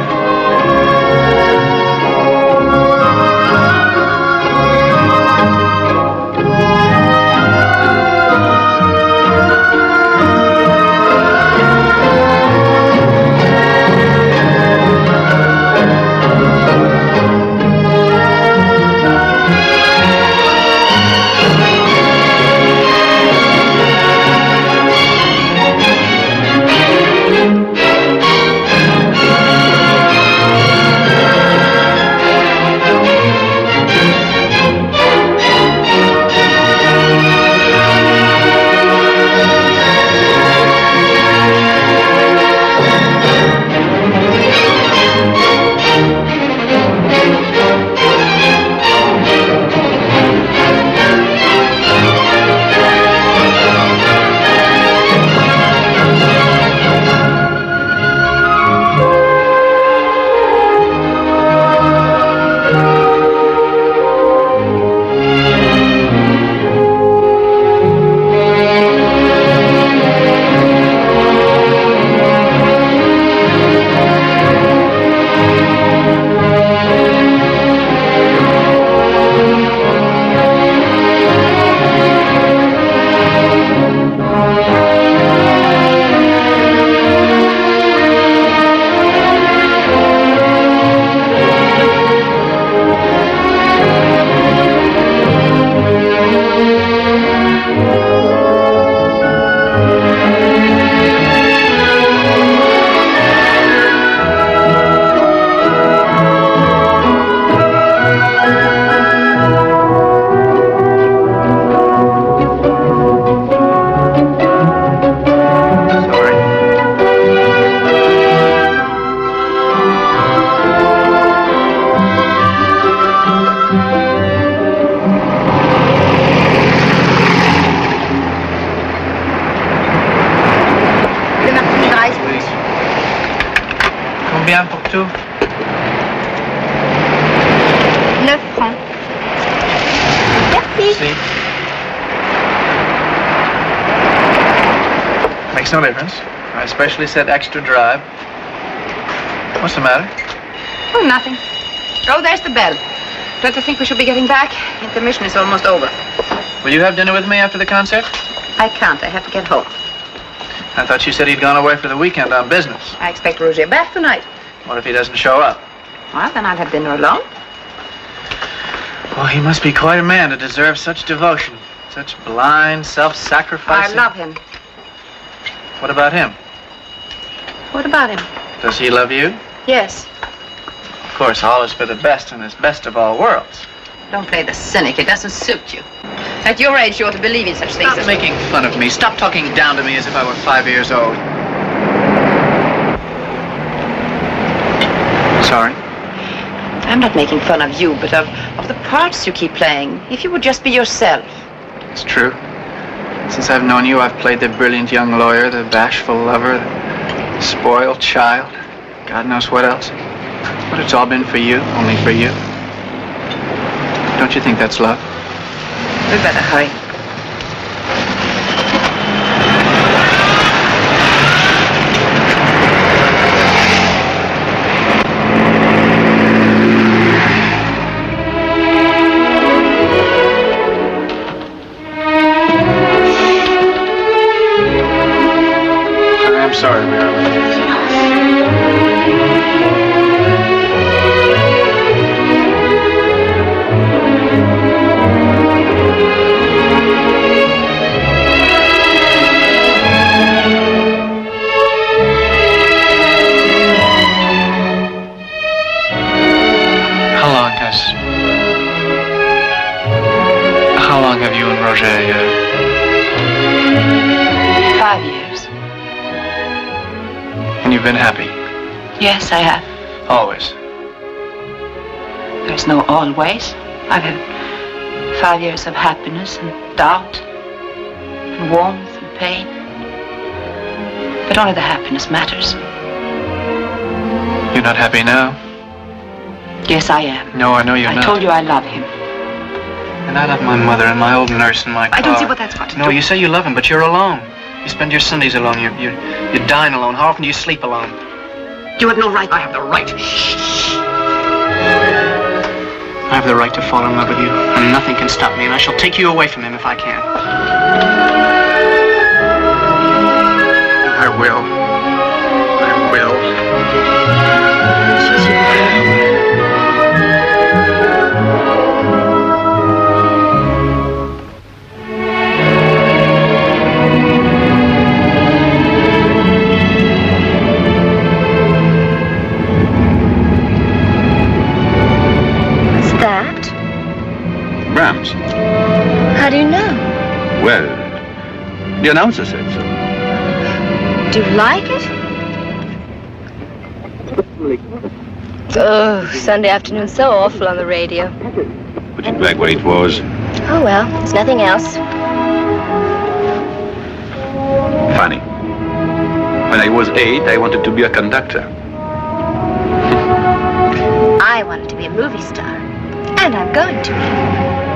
Combien pour tout?
9 francs. Merci.
See? Makes no difference. I especially said extra drive. What's the matter?
Oh, nothing. Oh, there's the bell. Don't you think we should be getting back? Intermission is almost over.
Will you have dinner with me after the concert?
I can't. I have to get home.
I thought you said he'd gone away for the weekend on business.
I expect Roger back tonight.
What if he doesn't show up?
Well, then I'll have dinner alone.
Well, he must be quite a man to deserve such devotion. Such blind, self-sacrificing...
I love him.
What about him?
What about him?
Does he love you?
Yes.
Of course, all is for the best in this best of all worlds.
Don't play the cynic. It doesn't suit you. At your age, you ought to believe in such things.
Stop making fun of me. Stop talking down to me as if I were 5 years old. Sorry.
I'm not making fun of you, but of the parts you keep playing. If you would just be yourself.
It's true. Since I've known you, I've played the brilliant young lawyer, the bashful lover, the spoiled child. God knows what else. But it's all been for you, only for you. Don't you think that's love?
We'd better hurry.
been happy?
Yes, I have.
Always.
There's no always. I've had 5 years of happiness and doubt and warmth and pain. But only the happiness matters.
You're not happy now?
Yes, I am.
No, I know you're not.
I told you I love him.
And I love my mother and my old nurse and my car.
I don't see what that's got to do.
No, you say you love him, but you're alone. You spend your Sundays alone. You dine alone. How often do you sleep alone?
You have no right.
I have the right.
I have the right to fall in love with you, and nothing can stop me, and I shall take you away from him if I can.
I will. I will.
Brahms.
How do you know?
Well, the announcer said so.
Do you like it? Oh, Sunday afternoon, so awful on the radio.
Put it back where it was.
Oh, well, there's nothing else.
Funny. When I was 8, I wanted to be a conductor.
I wanted to be a movie star. And I'm going to be.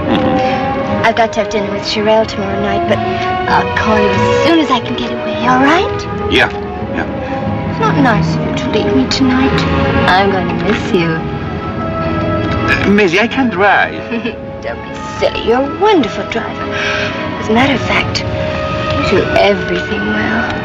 I've got to have dinner with Sherelle tomorrow night, but I'll call you as soon as I can get away, all right?
Yeah.
It's not nice of you to leave me tonight. I'm going to miss you.
Maisie, I can drive.
Don't be silly. You're a wonderful driver. As a matter of fact, you do everything well.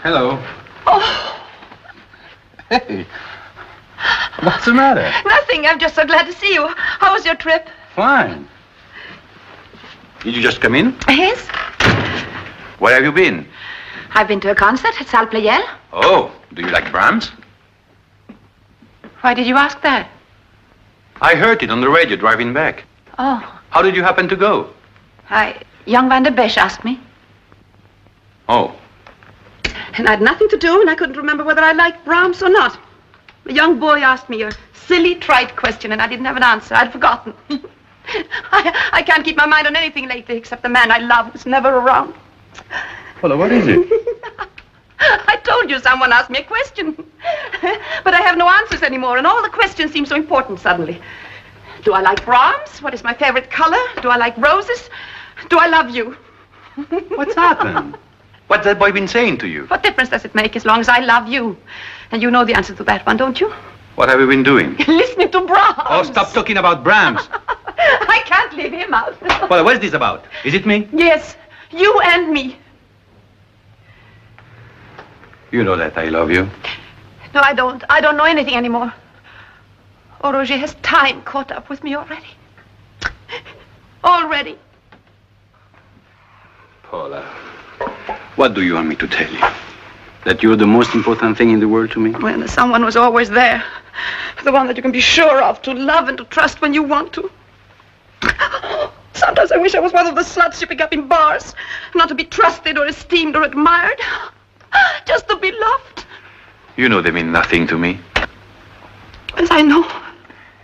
Hello.
Oh.
Hey. What's the matter?
Nothing. I'm just so glad to see you. How was your trip?
Fine. Did you just come in?
Yes.
Where have you been?
I've been to a concert at Salle Pleyel.
Oh, do you like Brahms?
Why did you ask that?
I heard it on the radio driving back.
Oh.
How did you happen to go?
Young Van der Besch asked me.
Oh.
And I had nothing to do, and I couldn't remember whether I liked Brahms or not. The young boy asked me a silly, trite question, and I didn't have an answer. I'd forgotten. I can't keep my mind on anything lately except the man I love who's never around.
Well, what is it?
I told you someone asked me a question. But I have no answers anymore, and all the questions seem so important suddenly. Do I like Brahms? What is my favorite color? Do I like roses? Do I love you?
What's happened? What's that boy been saying to you?
What difference does it make as long as I love you? And you know the answer to that one, don't you?
What have you been doing?
Listening to Brahms.
Oh, stop talking about Brahms.
I can't leave him out.
Well, what is this about? Is it me?
Yes, you and me.
You know that I love you.
No, I don't. I don't know anything anymore. Oh, Roger, has time caught up with me already? Already.
Paula, what do you want me to tell you? That you're the most important thing in the world to me?
Well, someone was always there. The one that you can be sure of, to love and to trust when you want to. Sometimes I wish I was one of the sluts you pick up in bars. Not to be trusted or esteemed or admired. Just to be loved.
You know they mean nothing to me.
Yes, I know.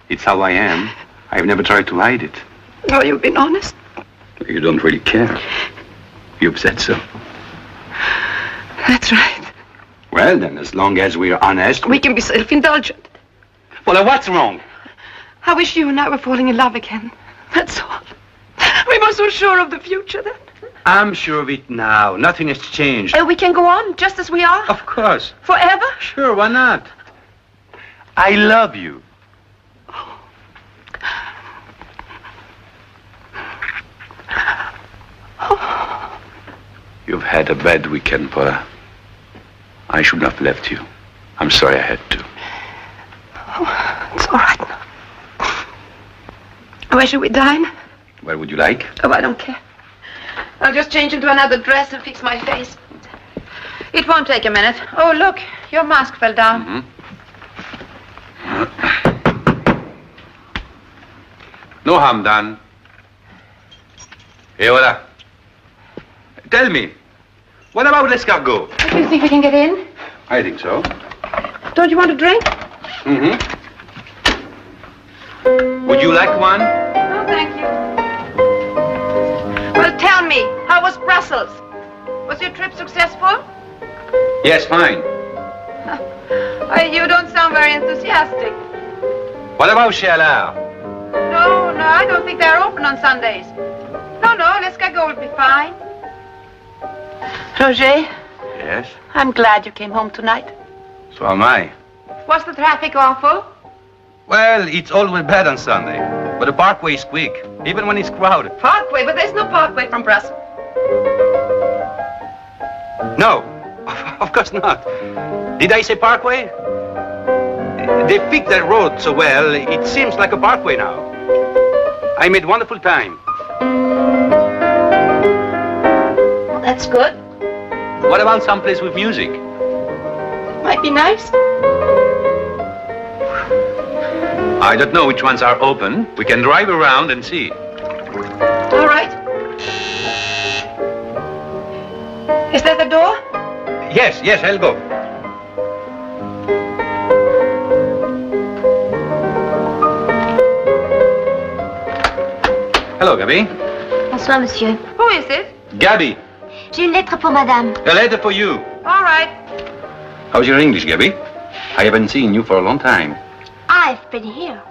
It's how I am. I've never tried to hide it.
Oh, you've been honest.
You don't really care. You've said so.
That's right.
Well, then, as long as we're honest...
We can be self-indulgent.
Well, what's wrong?
I wish you and I were falling in love again. That's all. We were so sure of the future then.
I'm sure of it now. Nothing has changed.
We can go on just as we are?
Of course.
Forever?
Sure, why not? I love you. You've had a bad weekend, Paula. I shouldn't have left you. I'm sorry I had to.
Oh, it's all right now. Where should we dine?
Where would you like?
Oh, I don't care. I'll just change into another dress and fix my face. It won't take a minute. Oh, look, your mask fell down.
No harm done. Hey, voilà. Tell me, what about l'escargot?
Do you think we can get in?
I think so.
Don't you want a drink?
Would you like one?
No, thank you. Well, tell me, how was Brussels? Was your trip successful?
Yes, fine.
You don't sound very enthusiastic.
What about Chalard?
No, I don't think they're open on Sundays. No, l'escargot will be fine. Roger?
Yes?
I'm glad you came home tonight.
So am I.
Was the traffic awful?
Well, it's always bad on Sunday. But the parkway is quick, even when it's crowded.
Parkway? But there's no parkway from Brussels.
No, of course not. Did I say parkway? They fixed that road so well, it seems like a parkway now. I made wonderful time.
Well, that's good.
What about someplace with music?
Might be nice.
I don't know which ones are open. We can drive around and see.
All right. Is that the door?
Yes, I'll go. Hello, Gabi.
Bonsoir, monsieur.
Who is it?
Gabi,
J'ai une lettre pour madame.
a letter for you.
All right.
How's your English, Gabi? I haven't seen you for a long time.
I've been here.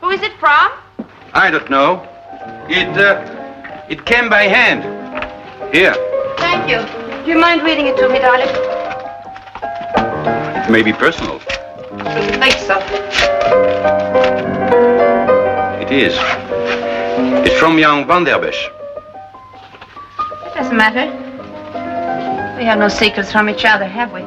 Who is it from?
I don't know. It came by hand. Here.
Thank you. Do you mind reading it to me, darling?
It may be personal.
I think so.
It is. It's from young Van der Besch.
It doesn't matter. We have no secrets from each other, have we?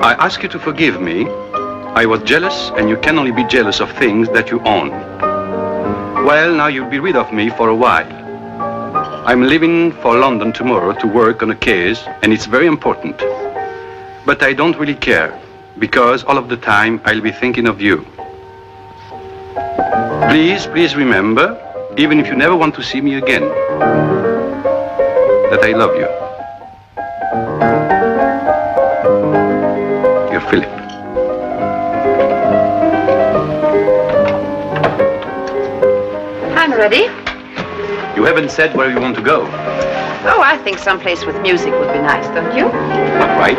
I ask you to forgive me. I was jealous, and you can only be jealous of things that you own. Well, now you'll be rid of me for a while. I'm leaving for London tomorrow to work on a case, and it's very important. But I don't really care, because all of the time I'll be thinking of you. Please remember, even if you never want to see me again, that I love you. Your Philip.
I'm ready.
You haven't said where you want to go.
Oh, I think someplace with music would be nice, don't you?
Right?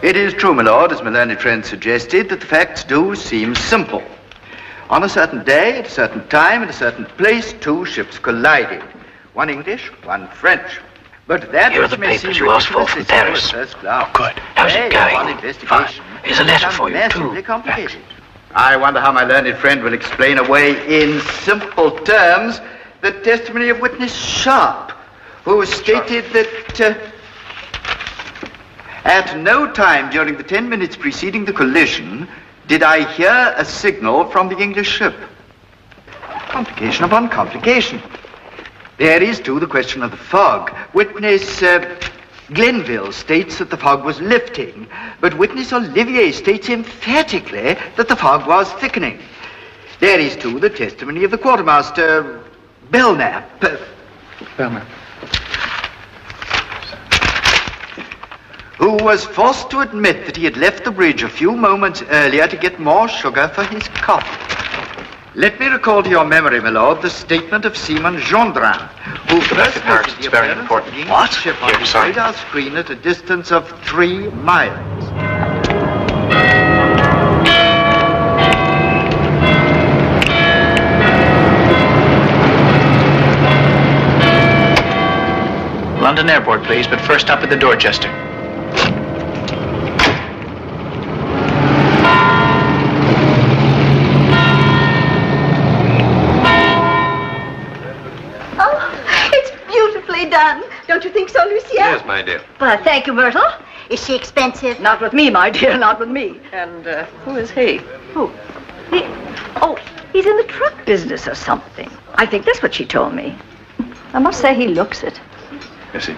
It is true, my lord, as my learned friend suggested, that the facts do seem simple. On a certain day, at a certain time, at a certain place, two ships collided. One English, one French. But that
Here are the papers you asked for from Paris.
Oh,
good. How's it going? Fine. Here's a letter for you, too.
Complicated. I wonder how my learned friend will explain away in simple terms the testimony of witness Sharp, who stated that at no time during the 10 minutes preceding the collision did I hear a signal from the English ship. Complication upon complication. There is, too, the question of the fog. Witness Glenville states that the fog was lifting, but witness Olivier states emphatically that the fog was thickening. There is, too, the testimony of the quartermaster, Belknap. Who was forced to admit that he had left the bridge a few moments earlier to get more sugar for his coffee. Let me recall to your memory, my lord, the statement of Seaman Gendrin, who first
Paris,
noted
it's
the
very
appearance
important.
of the
What?
English ship on
Here,
the
sorry.
radar screen at a distance of 3 miles.
London Airport, please, but first stop at the Dorchester.
Oh, it's beautifully done. Don't you think so, Lucia?
Yes, my dear.
Well, thank you, Myrtle.
Is she expensive?
Not with me, my dear, not with me. And who is he? Who? He's in the truck business or something. I think that's what she told me. I must say he looks it.
Is he?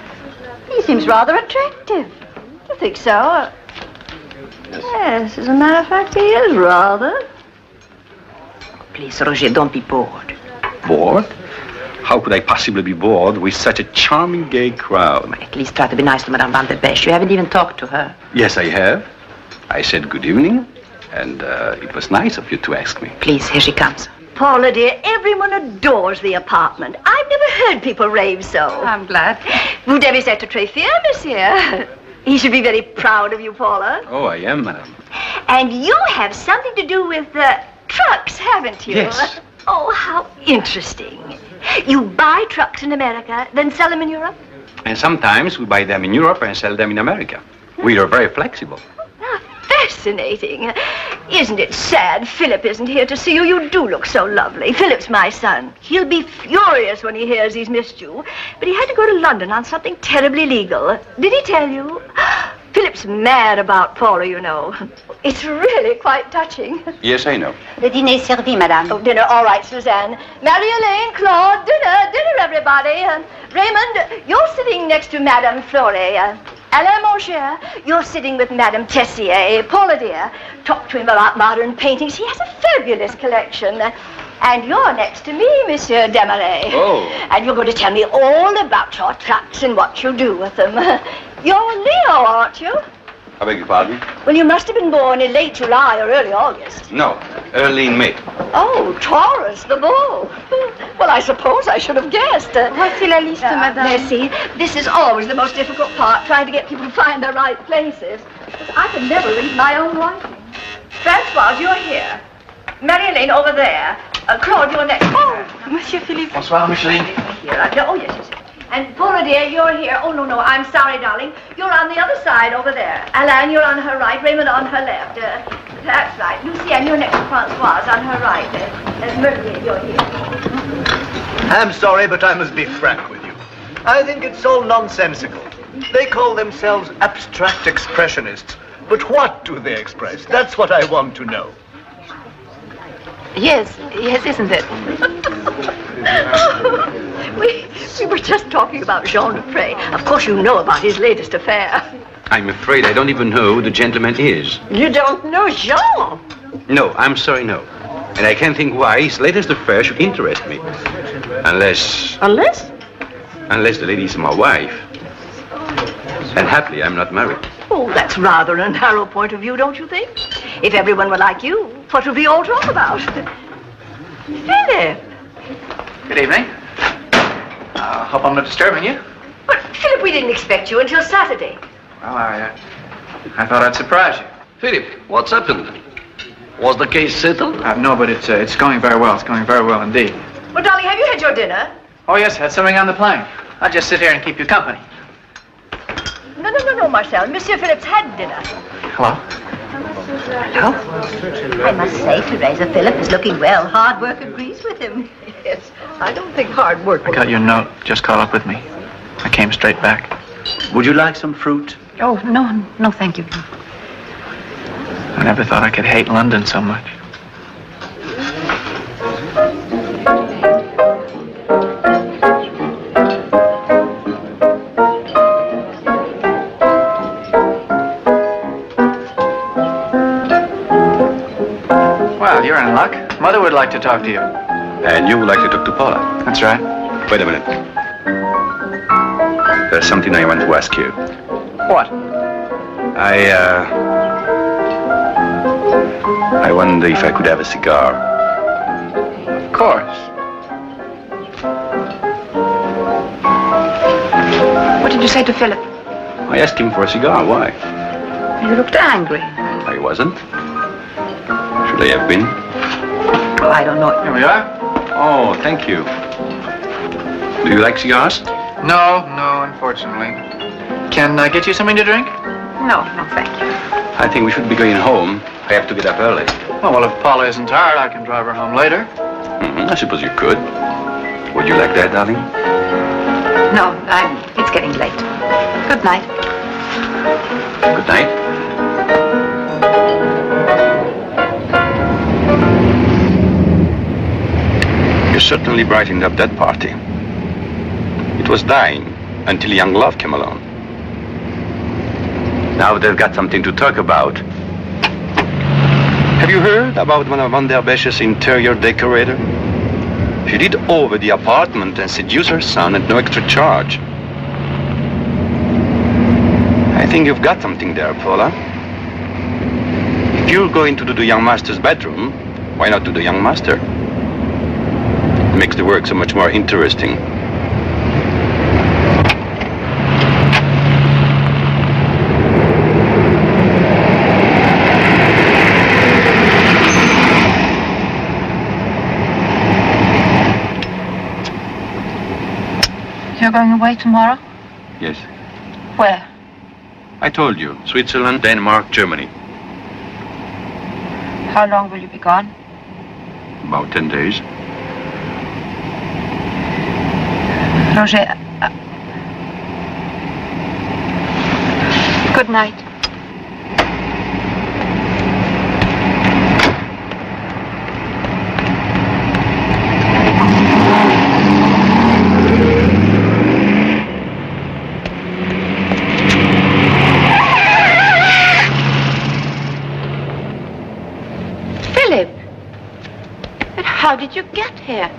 He seems rather attractive. Do you think so? Yes, as a matter of fact, he is rather.
Please, Roger, don't be bored.
Bored? How could I possibly be bored with such a charming gay crowd?
At least try to be nice to Madame Van der Besch. You haven't even talked to her.
Yes, I have. I said good evening, and it was nice of you to ask me.
Please, here she comes.
Paula, dear, everyone adores the apartment. I've never heard people rave so.
I'm glad.
Vous devez être très fier, monsieur. He should be very proud of you, Paula.
Oh, I am, madame.
And you have something to do with trucks, haven't you?
Yes.
Oh, how interesting. You buy trucks in America, then sell them in Europe?
And sometimes we buy them in Europe and sell them in America. We are very flexible.
Fascinating. Isn't it sad Philip isn't here to see you? You do look so lovely. Philip's my son. He'll be furious when he hears he's missed you. But he had to go to London on something terribly legal. Did he tell you? Philip's mad about Paula, you know. It's really quite touching.
Yes, I know.
Le dîner est servi, madame.
Oh, dinner, all right, Suzanne. Marie-Elaine, Claude, dinner, everybody. Raymond, you're sitting next to Madame Flore. Alain, mon cher, you're sitting with Madame Tessier. Paula, dear, talk to him about modern paintings. He has a fabulous collection. And you're next to me, Monsieur Demarest.
Oh.
And you're going to tell me all about your trucks and what you do with them. You're Leo, aren't you?
I beg your pardon?
Well, you must have been born in late July or early August.
No, early in May.
Oh, Taurus, the bull. Well, I suppose I should have guessed.
Voici la liste, madame.
Merci. This is always the most difficult part, trying to get people to find their right places. I can never read my own writing. Françoise, you're here. Marie-Elaine over there. Claude, you're next. Oh,
Monsieur Philippe.
Bonsoir, Micheline.
here. Oh, yes. And Paula, dear, you're here. Oh, no, I'm sorry, darling. You're on the other side over there. Alain, you're on her right. Raymond on her left. That's right. Lucienne, you're next to Françoise on her right. Myrtle, you're here.
I'm sorry, but I must be frank with you. I think it's all nonsensical. They call themselves abstract expressionists. But what do they express? That's what I want to know.
Yes, isn't it?
We were just talking about Jean Dupre. Of course, you know about his latest affair.
I'm afraid I don't even know who the gentleman is.
You don't know Jean?
No, I'm sorry, no. And I can't think why his latest affair should interest me. Unless the lady is my wife. And happily, I'm not married.
Oh, that's rather a narrow point of view, don't you think? If everyone were like you, what would we all talk about? Philip!
Good evening. Hope I'm not disturbing you.
But, Philip, we didn't expect you until Saturday.
Well, I thought I'd surprise you.
Philip, what's happened? Was the case settled?
No, but it's going very well. It's going very well indeed.
Well, darling, have you had your dinner?
Oh, yes, had something on the plane. I'll just sit here and keep you company.
No, Marcel. Monsieur Philip's had dinner.
Hello?
I must say, Teresa, Philip is looking well. Hard work agrees with him.
Yes, I don't think hard work.
I got your note. Just caught up with me. I came straight back.
Would you like some fruit?
Oh, no, thank you.
I never thought I could hate London so much. Well, you're in luck. Mother would like to talk to you.
And you would like to talk to Paula?
That's right.
Wait a minute. There's something I want to ask you.
What?
I wonder if I could have a cigar.
course.
What did you say to Philip?
I asked him for a cigar. Why?
You looked angry.
I wasn't. Should I have been?
Oh, I don't know.
Here we are.
Oh, thank you. Do you like cigars?
No, unfortunately. Can I get you something to drink?
No, thank you.
I think we should be going home. I have to get up early.
Oh, well, if Paula isn't tired, I can drive her home later.
I suppose you could. Would you like that, darling?
No, it's getting late. Good night.
Good night. You certainly brightened up that party. It was dying until young love came along. Now they've got something to talk about. Have you heard about one of Van der Besch's interior decorator? She did over the apartment and seduced her son at no extra charge. I think you've got something there, Paula. If you're going to do the young master's bedroom, why not do the young master? It makes the work so much more interesting.
You're going away tomorrow?
Yes.
Where?
I told you. Switzerland, Denmark, Germany.
How long will you be gone?
About 10 days.
Roger, good night. Philip, but how did you get here?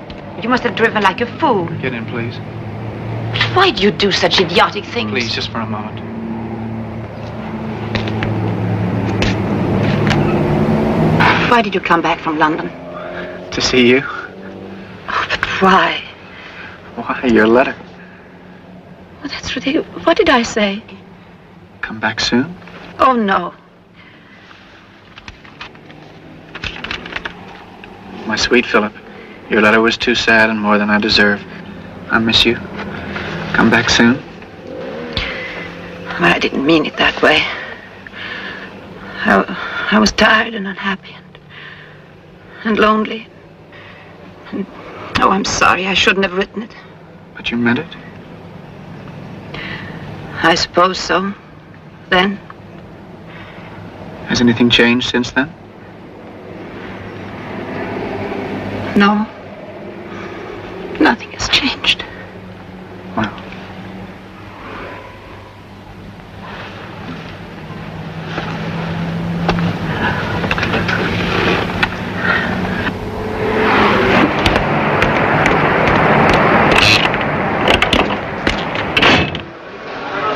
You must have driven like a fool.
Get in, please.
Why do you do such idiotic things?
Please, just for a moment.
Why did you come back from London?
To see you.
Oh, but why?
Why, your letter.
Oh, that's ridiculous. What did I say?
Come back soon?
Oh, no.
My sweet Philip, your letter was too sad and more than I deserve. I miss you. Come back soon.
Well, I didn't mean it that way. I was tired and unhappy and lonely. And, oh, I'm sorry. I shouldn't have written it.
But you meant it?
I suppose so. Then.
Has anything changed since then?
No. Nothing has changed.
Well.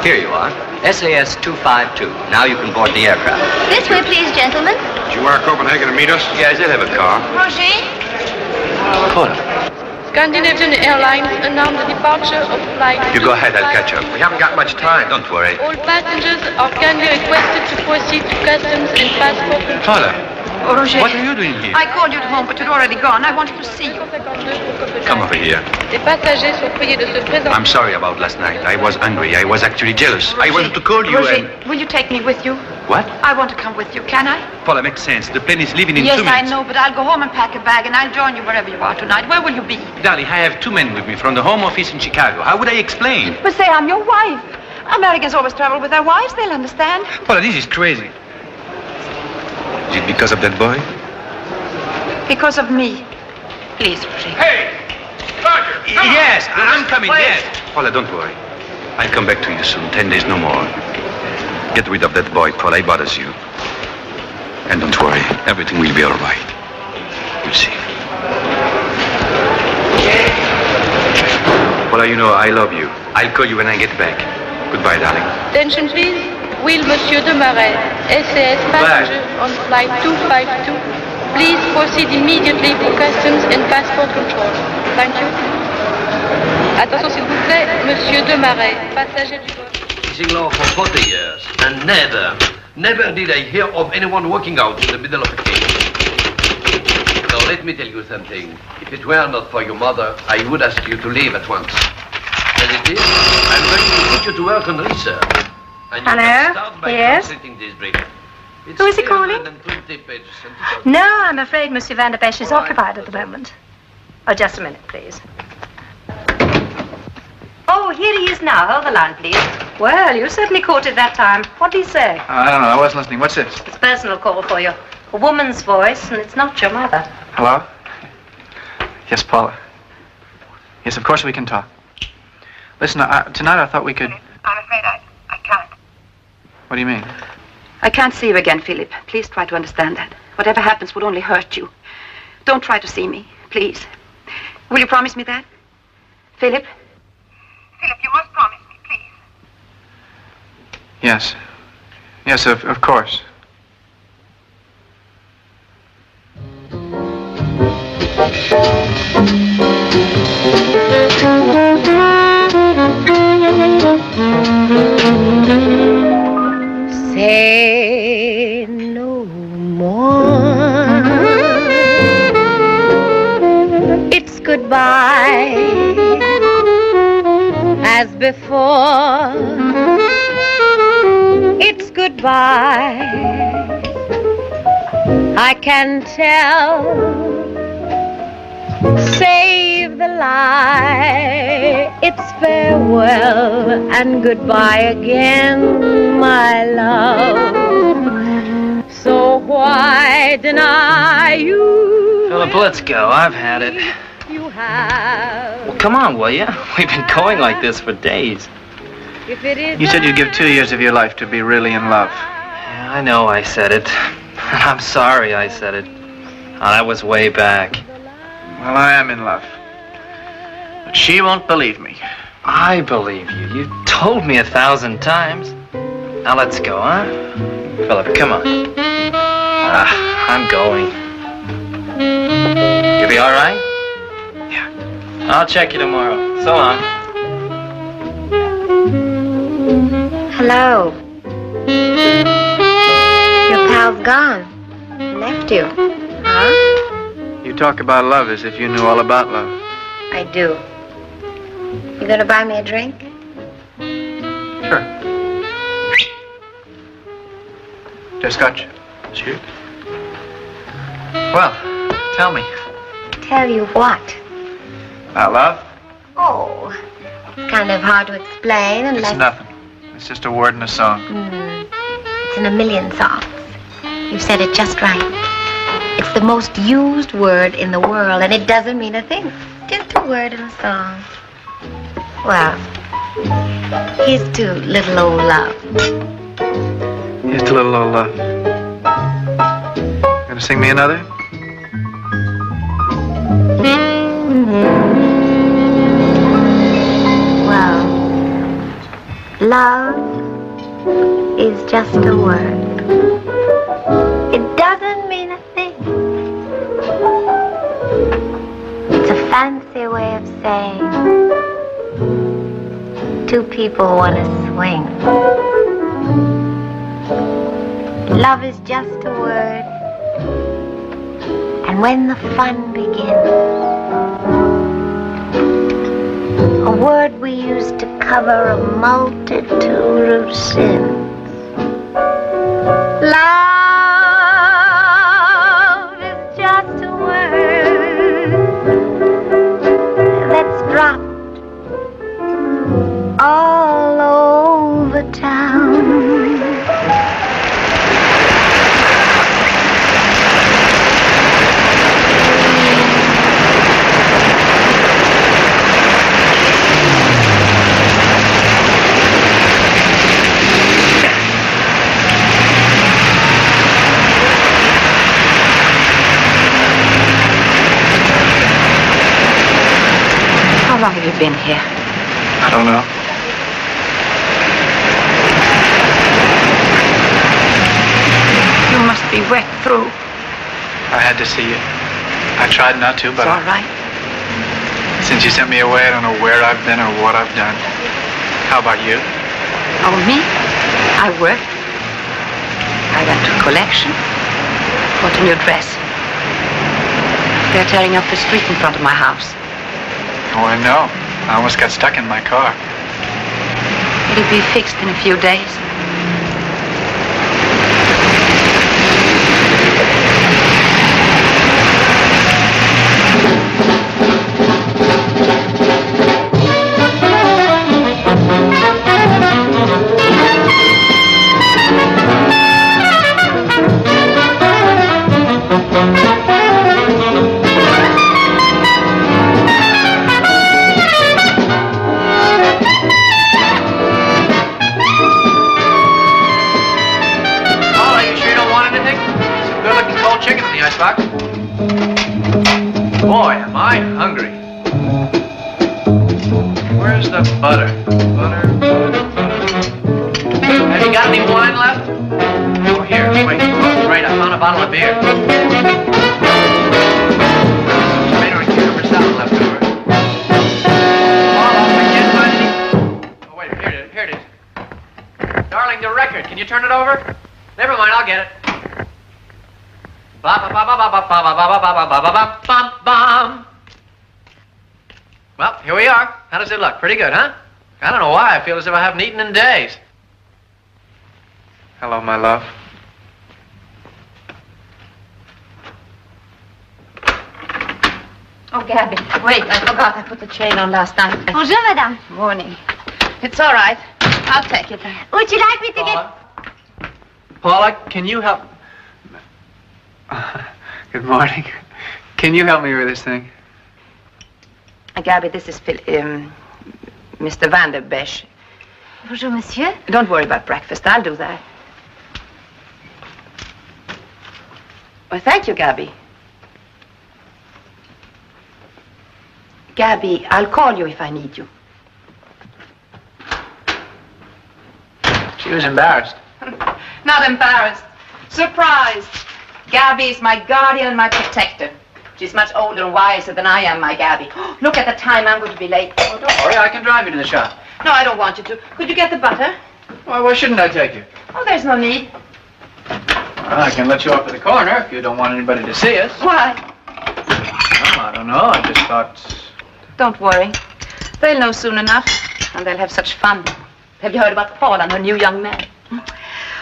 Here you are. SAS 252. Now you can board the aircraft.
This way, please, gentlemen.
Did you wire Copenhagen to meet us? Yes, they'll have a car.
Roger?
Paula.
Scandinavian Airlines announced the departure of flight.
You go ahead, I'll catch up. We haven't got much time. Don't worry.
All passengers are kindly requested to proceed to customs and passport control.
Paula,
Oh, Roger.
what are you doing here?
I called you at home, but you'd already gone. I wanted to see you.
Come over here.
Les passagers sont priés de se présenter.
I'm sorry about last night. I was angry. I was actually jealous. I wanted to call you
Roger,
and...
will you take me with you?
What?
I want to come with you, can I?
Paula, makes sense. The plane is leaving in
Yes,
2 minutes.
I know, but I'll go home and pack a bag, and I'll join you wherever you are tonight. Where will you be?
Darling, I have 2 men with me from the Home Office in Chicago. How would I explain?
But say I'm your wife. Americans always travel with their wives. They'll understand.
Paula, this is crazy. Is it because of that boy?
Because of me. Please, Roger.
Hey! Roger! Yes, I'm coming, yes. Paula, don't worry. I'll come back to you soon. 10 days, no more. Get rid of that boy, Paula. He bothers you. And don't worry. Everything will be all right. You'll see. Paula, you know I love you. I'll call you when I get back. Goodbye, darling.
Attention, please. Will Monsieur Demarest, SAS passenger on flight 252, Please proceed immediately for customs and passport control. Thank you. Attention s'il vous plaît, Monsieur Demarest, passager du vol.
Teaching law for 40 years, and never did I hear of anyone walking out in the middle of a case. Now let me tell you something. If it were not for your mother, I would ask you to leave at once. As it is, I'm going to put you to work on research. And you can start by translating this brief.
Who is he calling?
320 pages.
No, I'm afraid Monsieur Van der Besch is occupied at the moment. Oh, just a minute, please. Oh, here he is now. Hold the line, please. Well, you certainly caught it that time. What did he say?
I don't know. I wasn't listening. What's this?
It's a personal call for you. A woman's voice, and it's not your mother.
Hello? Yes, Paula. Yes, of course we can talk. Listen, tonight I thought we could...
I'm afraid I can't.
What do you mean?
I can't see you again, Philip. Please try to understand that. Whatever happens would only hurt you. Don't try to see me, please. Will you promise me that? Philip?
Philip, you must promise me, please.
Yes. Yes, of course.
Say no more. It's goodbye as before. It's goodbye. I can tell. Save the lie. It's farewell and goodbye again, my love. So why deny you?
Philip, let's go. I've had it.
You have.
Well, come on, will you? We've been going like this for days.
If it is
You said you'd give 2 years of your life to be really in love.
Yeah, I know I said it. I'm sorry I said it. Oh, that was way back.
Well, I am in love. But she won't believe me.
I believe you. You told me 1,000 times. Now let's go, huh? Philip, come on. I'm going. You'll be all right?
Yeah.
I'll check you tomorrow. So long.
Hello. Your pal's gone. Left you. Huh?
You talk about love as if you knew all about love.
I do. You gonna buy me a drink?
Sure. Just scotch. Cheers. Well, tell me.
Tell you what?
About love?
Oh, it's kind of hard to explain unless...
It's nothing. It's just a word in a song.
It's in a million songs. You've said it just right. It's the most used word in the world, and it doesn't mean a thing. Just a word in a song. Well, here's to little old love.
Here's to little old love. Gonna sing me another?
Well, love is just a word. It doesn't mean a thing. It's a fancy way of saying two people want to swing. Love is just a word. And when the fun begins, a word we use to cover a multitude of sins. Love is just a word that's dropped all over town.
How long have you been here?
I don't know.
You must be wet through.
I had to see you. I tried not to, but...
It's all right.
Since you sent me away, I don't know where I've been or what I've done. How about you?
Oh, me? I worked. I went to a collection. Bought a new dress. They're tearing up the street in front of my house.
Oh, I know. I almost got stuck in my car.
It'll be fixed in a few days.
Boy, am I hungry. Where's the butter? Butter. Have you got any wine left? Oh, here. Wait. Oh, great. I found a bottle of beer. Tomato and cucumber salad left over. Oh, I can't find any. Oh, wait. Here it is. Darling, the record. Can you turn it over? Never mind. I'll get it. Ba ba ba ba ba ba ba ba ba ba ba ba ba bum bum. Well, here we are. How does it look? Pretty good, huh? I don't know why I feel as if I haven't eaten in days.
Hello, my love.
Oh, Gabby, wait, I forgot I put the chain on last night.
Bonjour, madame.
Morning. It's all right. I'll take it then.
Would you like me to get...
Paula, can you help... Good morning. Can you help me with this thing?
Gabby, this is Mr. Van der Besch.
Bonjour, monsieur.
Don't worry about breakfast. I'll do that. Well, thank you, Gabby. Gabby, I'll call you if I need you.
She was embarrassed.
Not embarrassed. Surprised. Gabby's my guardian and my protector. She's much older and wiser than I am, my Gabby. Look at the time. I'm going to be late.
Oh, don't worry. I can drive you to the shop.
No, I don't want you to. Could you get the butter?
Why shouldn't I take you?
Oh, there's no need.
Well, I can let you off at the corner if you don't want anybody to see us.
Why?
Well, I don't know. I just thought...
Don't worry. They'll know soon enough, and they'll have such fun. Have you heard about Paula and her new young man?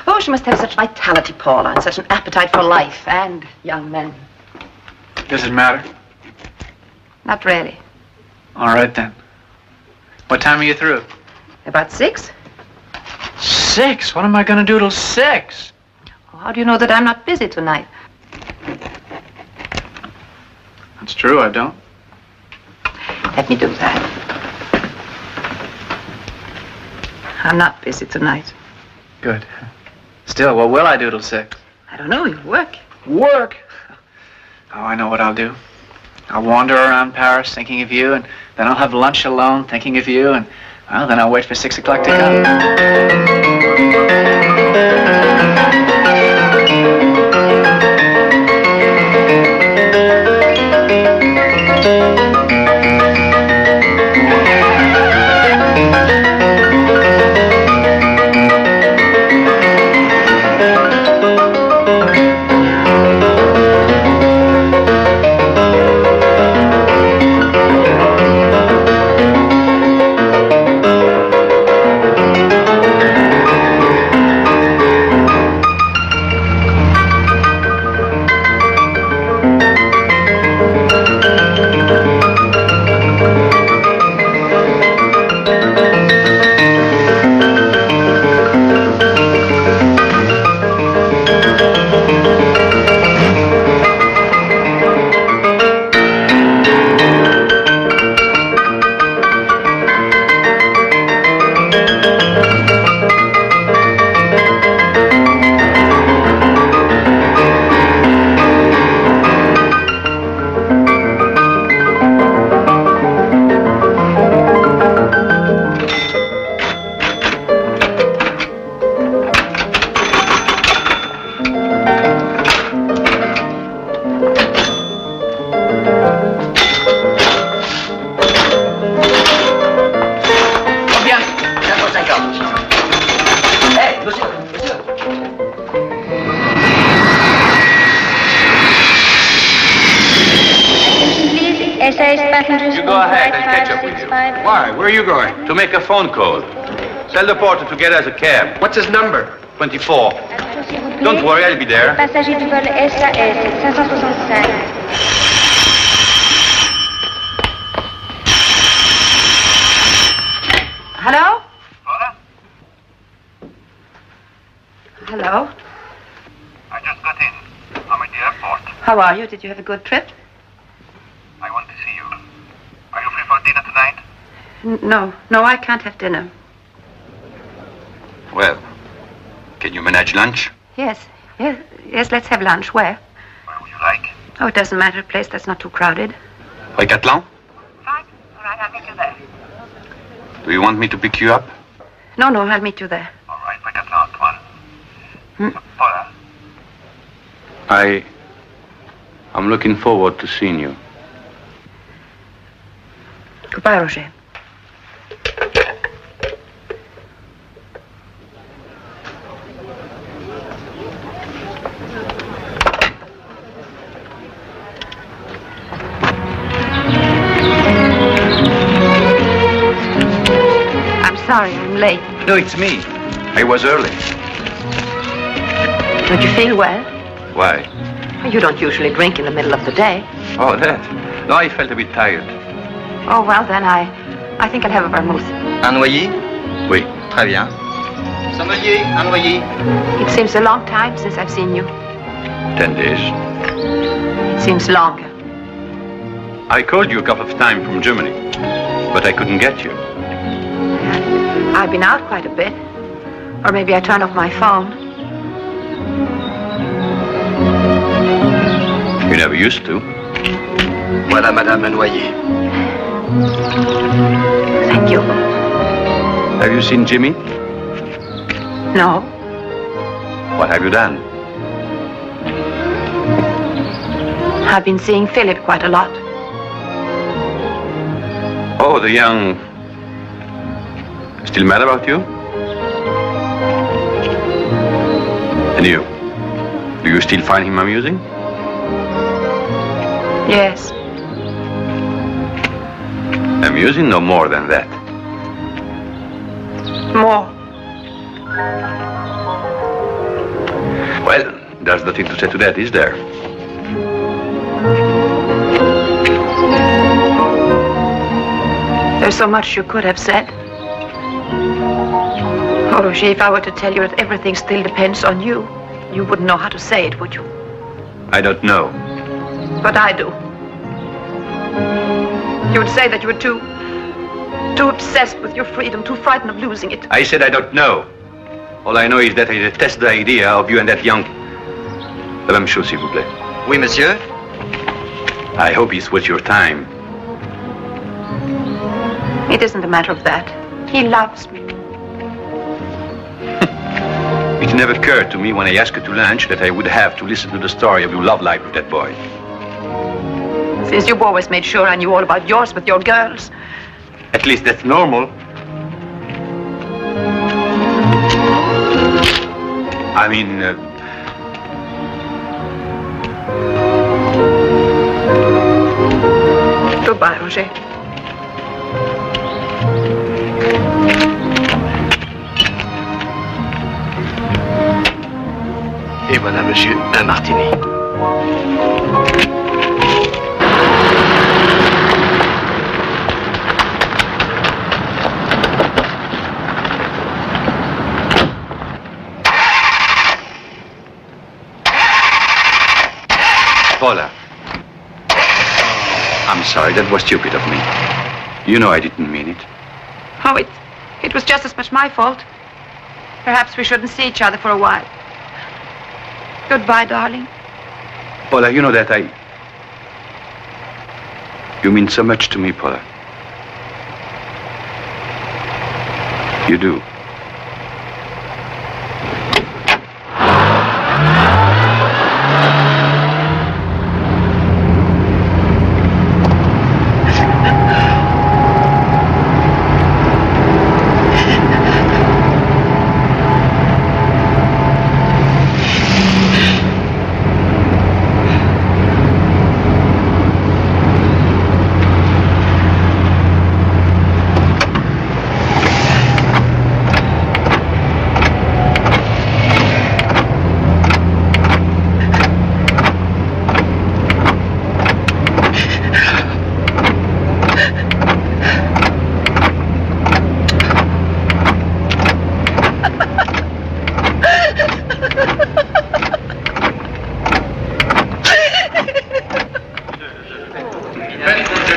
Oh, she must have such vitality, Paula, and such an appetite for life and young men.
Does it matter?
Not really.
All right, then. What time are you through?
About 6?
6? What am I going to do till 6?
Oh, how do you know that I'm not busy tonight?
That's true, I don't.
Let me do that. I'm not busy tonight.
Good. Still, what will I do till 6?
I don't know. You work.
Work? Oh, I know what I'll do. I'll wander around Paris thinking of you, and then I'll have lunch alone thinking of you, and, well, then I'll wait for 6 o'clock to come.
SAS passengers.
You go ahead and catch up with you. Why? Where are you going? To make a phone call. Tell the porter to get us a cab.
What's his number?
24. Don't worry, I'll be there.
Passager du vol SAS 565.
Hello? Hello?
I just got in. I'm at the airport.
How are you? Did you have a good trip?
I want to see you. Are you free for dinner tonight?
No, I can't have dinner.
Well, can you manage lunch?
Yes, let's have lunch. Where?
Where would you like?
Oh, it doesn't matter. A place that's not too crowded.
Recatlan?
Fine. All right, I'll meet you there.
Do you want me to pick you up?
No, I'll meet you there.
All right, Recatlan, Antoine. Paula.
I'm looking forward to seeing you.
Goodbye, Roger. I'm sorry, I'm late.
No, it's me. I was early.
Don't you feel well?
Why?
You don't usually drink in the middle of the day.
Oh, that. No, I felt a bit tired.
Oh, well, then I think I'll have a vermouth.
Un noyer?
Oui.
Très bien. Sommelier, un noyer.
It seems a long time since I've seen you.
10 days.
It seems longer.
I called you a couple of times from Germany, but I couldn't get you.
I've been out quite a bit. Or maybe I turned off my phone.
You never used to.
Voilà Madame le noyer.
Thank you.
Have you seen Jimmy?
No.
What have you done?
I've been seeing Philip quite a lot.
Oh, the young... Still mad about you? And you? Do you still find him amusing?
Yes.
Amusing? No more than that.
More.
Well, there's nothing to say to that, is there?
There's so much you could have said. Oh, Roger, if I were to tell you that everything still depends on you, you wouldn't know how to say it, would you?
I don't know.
But I do. You would say that you were too obsessed with your freedom, too frightened of losing it.
I said I don't know. All I know is that I detest the idea of you and that young... La même chose, s'il vous plaît.
Oui, monsieur.
I hope he's worth your time.
It isn't a matter of that. He loves me.
It never occurred to me when I asked you to lunch that I would have to listen to the story of your love life with that boy.
Since you've always made sure I knew all about yours with your girls.
At least that's normal. I mean...
Goodbye, Roger.
Et voilà, monsieur, un martini.
Paula. I'm sorry, that was stupid of me. You know I didn't mean it.
Oh, it was just as much my fault. Perhaps we shouldn't see each other for a while. Goodbye, darling.
Paula, you know that You mean so much to me, Paula. You do.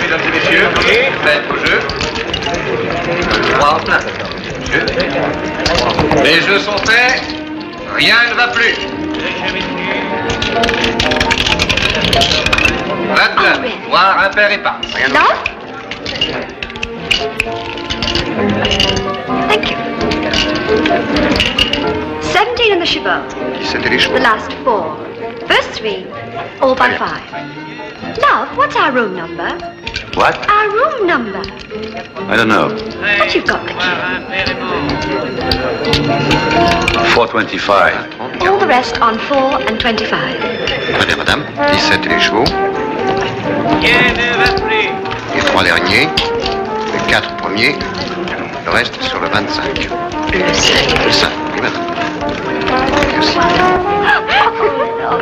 Mesdames et messieurs, faites vos jeux. Droit en place, monsieur. Les jeux sont faits, rien ne va plus. 29, noir, impair et pas. Rien
No? Thank you. 17 in the Chabot. The last 4. First 3, all by 5. Love, what's our room number?
What?
Our room number.
I don't know.
But you've got the key.
425.
All the rest on 4 and 25.
Très bien, madame. 17 les chevaux. Les 3 derniers. Les 4 premiers. Le reste sur le 25.
Le 5.
Le 5, oui, madame.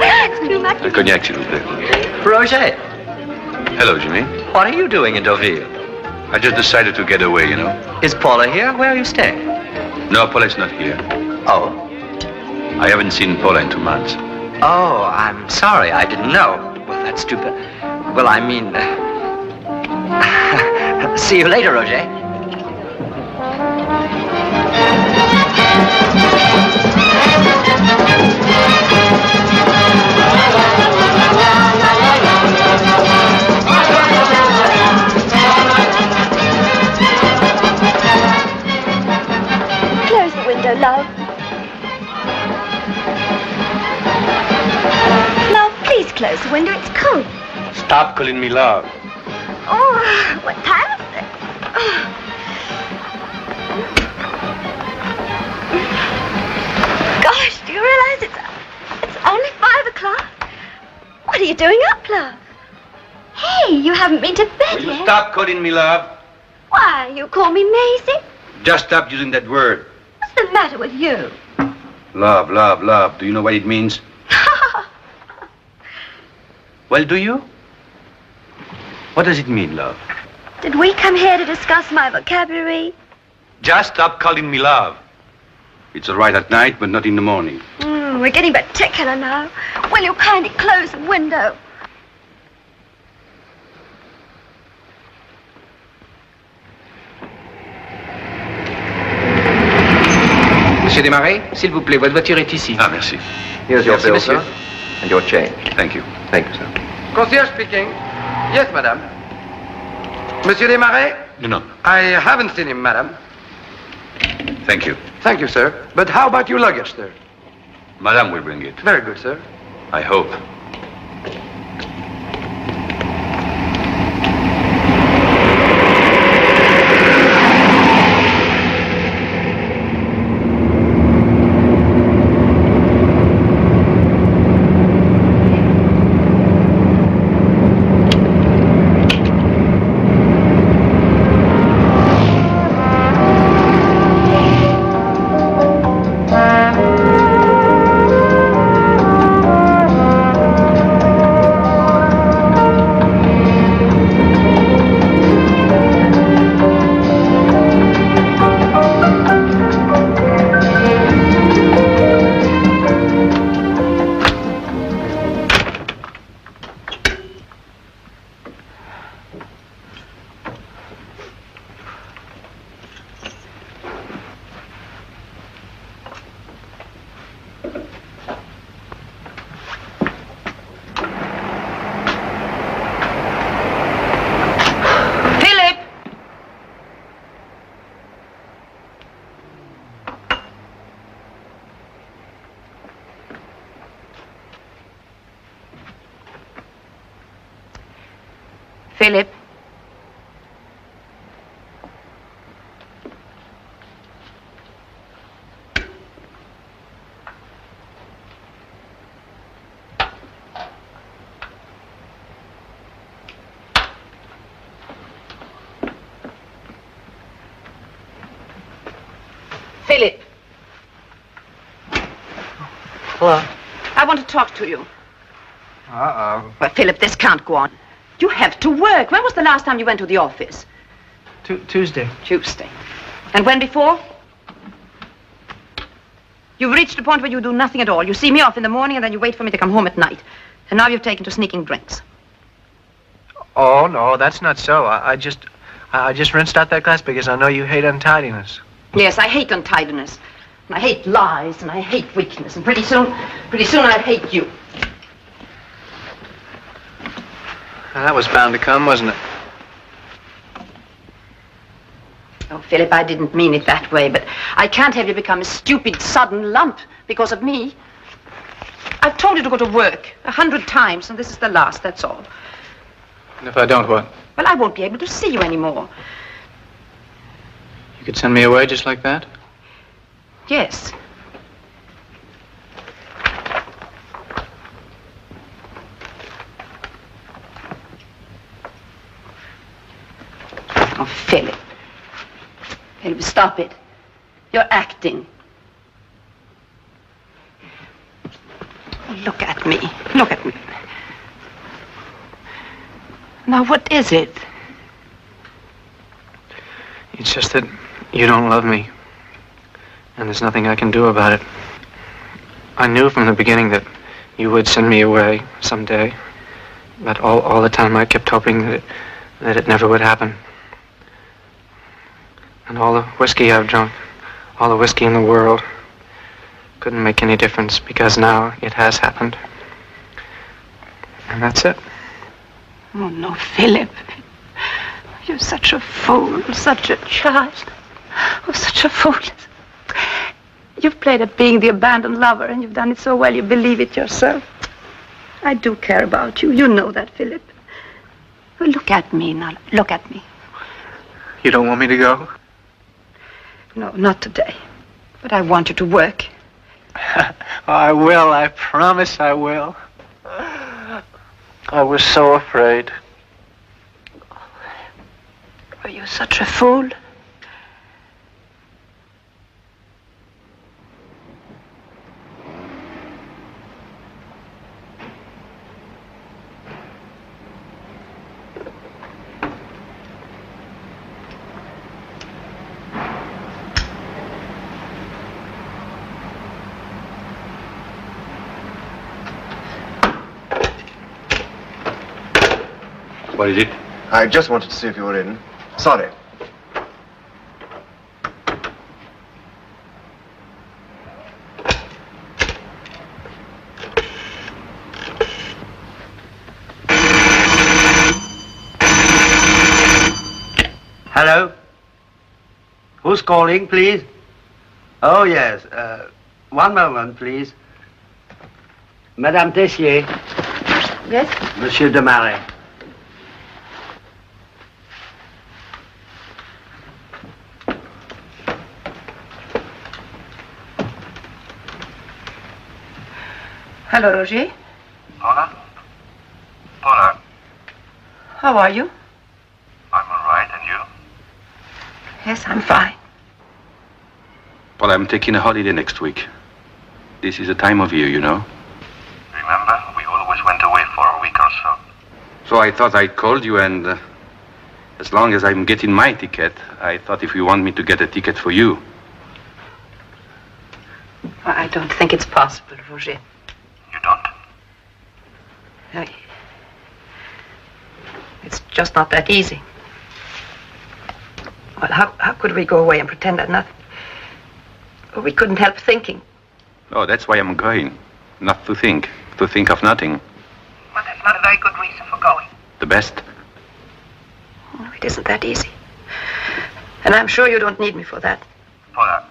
Merci.
Un cognac, s'il vous plaît.
Roger,
Hello, Jimmy.
what are you doing in Deauville?
I just decided to get away, you know.
Is Paula here? Where are you staying?
No, Paula's not here.
Oh.
I haven't seen Paula in 2 months.
Oh, I'm sorry. I didn't know. Well, that's stupid. Well, I mean... See you later, Roger.
Close the window, love. Love, please close the window. It's cold.
Stop calling me love.
Oh, what time is it? Gosh, do you realize it's only 5 o'clock? What are you doing up, love? Hey, you haven't been to bed
Will you
yet.
stop calling me love?
Why, you call me Maisie?
Just stop using that word.
What's the matter with you?
Love, love, love. Do you know what it means? Well, do you? What does it mean, love?
Did we come here to discuss my vocabulary?
Just stop calling me love. It's all right at night, but not in the morning.
We're getting particular now. Will you kindly close the window?
Monsieur Demarest, s'il vous plaît, votre voiture est ici.
Ah, merci.
Here's your
Merci,
bill,
monsieur.
sir. And your change.
Thank you.
Thank you, sir.
Concierge speaking. Yes, madame. Monsieur Demarest?
No.
I haven't seen him, madame.
Thank you.
Thank you, sir. But how about your luggage, sir?
Madame will bring it.
Very good, sir.
I hope.
Philip. Philip.
Hello.
I want to talk to you.
Uh-oh.
Well, Philip, this can't go on. You have to work. When was the last time you went to the office?
Tuesday.
Tuesday. And when before? You've reached a point where you do nothing at all. You see me off in the morning and then you wait for me to come home at night. And now you've taken to sneaking drinks.
Oh, no, that's not so. I just rinsed out that glass because I know you hate untidiness.
Yes, I hate untidiness. And I hate lies and I hate weakness. And pretty soon I'll hate you.
That was bound to come, wasn't it?
Oh, Philip, I didn't mean it that way, but I can't have you become a stupid, sudden lump because of me. I've told you to go to work 100 times, and this is the last, that's all.
And if I don't, what?
Well, I won't be able to see you anymore.
You could send me away just like that?
Yes. Oh, Philip. Philip, stop it. You're acting. Look at me. Look at me. Now, what is it?
It's just that you don't love me. And there's nothing I can do about it. I knew from the beginning that you would send me away someday. But all the time I kept hoping that it never would happen. And all the whiskey I've drunk, all the whiskey in the world, couldn't make any difference because now it has happened. And that's it.
Oh, no, Philip. You're such a fool, such a child. Oh, such a fool. You've played at being the abandoned lover, and you've done it so well you believe it yourself. I do care about you. You know that, Philip. Well, look at me now. Look at me.
You don't want me to go?
No, not today. But I want you to work.
I will. I promise I will. I was so afraid.
Were you such a fool?
What is it?
I just wanted to see if you were in. Sorry.
Hello? Who's calling, please? Oh, yes. One moment, please. Madame Tessier.
Yes?
Monsieur Demarest.
Hello, Roger.
Paula? Paula,
How are you?
I'm all right, and you?
Yes, I'm fine.
Well, I'm taking a holiday next week. This is the time of year, you know.
Remember, we always went away for a week or so.
So I thought I'd call you, and as long as I'm getting my ticket, I thought if you want me to get a ticket for you.
Well, I don't think it's possible, Roger.
You don't?
It's just not that easy. Well, how could we go away and pretend that nothing? Well, we couldn't help thinking.
Oh, that's why I'm going. Not to think of nothing.
Well, that's not a very good reason for going.
The best.
Oh, it isn't that easy. And I'm sure you don't need me for that.
Paula.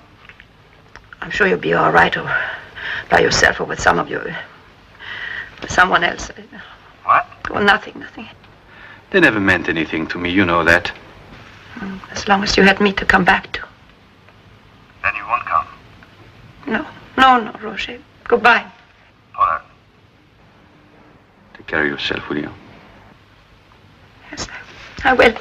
I'm sure you'll be all right, or by yourself, or with some of you, with someone else.
What?
Well, nothing.
They never meant anything to me, you know that.
As long as you had me to come back to.
Then you won't come.
No, Roger. Goodbye.
Paula.
Take care of yourself, will you?
Yes, I will.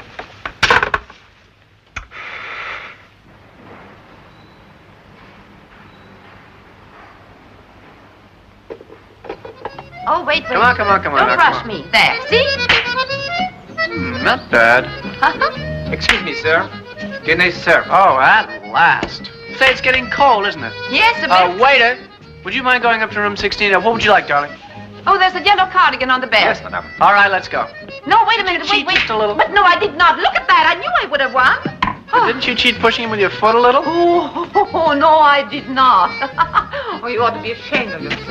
Oh, wait.
Come on.
Don't rush me. There. See?
Not bad. Excuse me, sir. Guinness, sir. Oh, at last.
say it's getting cold, isn't it?
Yes, a bit.
Waiter, would you mind going up to room 16? What would you like, darling?
Oh, there's a yellow cardigan on the bed.
Yes, madame. All right, let's go.
No, wait a minute. Wait.
Just a little.
But no, I did not. Look at that. I knew I would have won.
But didn't you cheat pushing him with your foot a little?
Oh, no, I did not. Oh, you ought to be ashamed of yourself.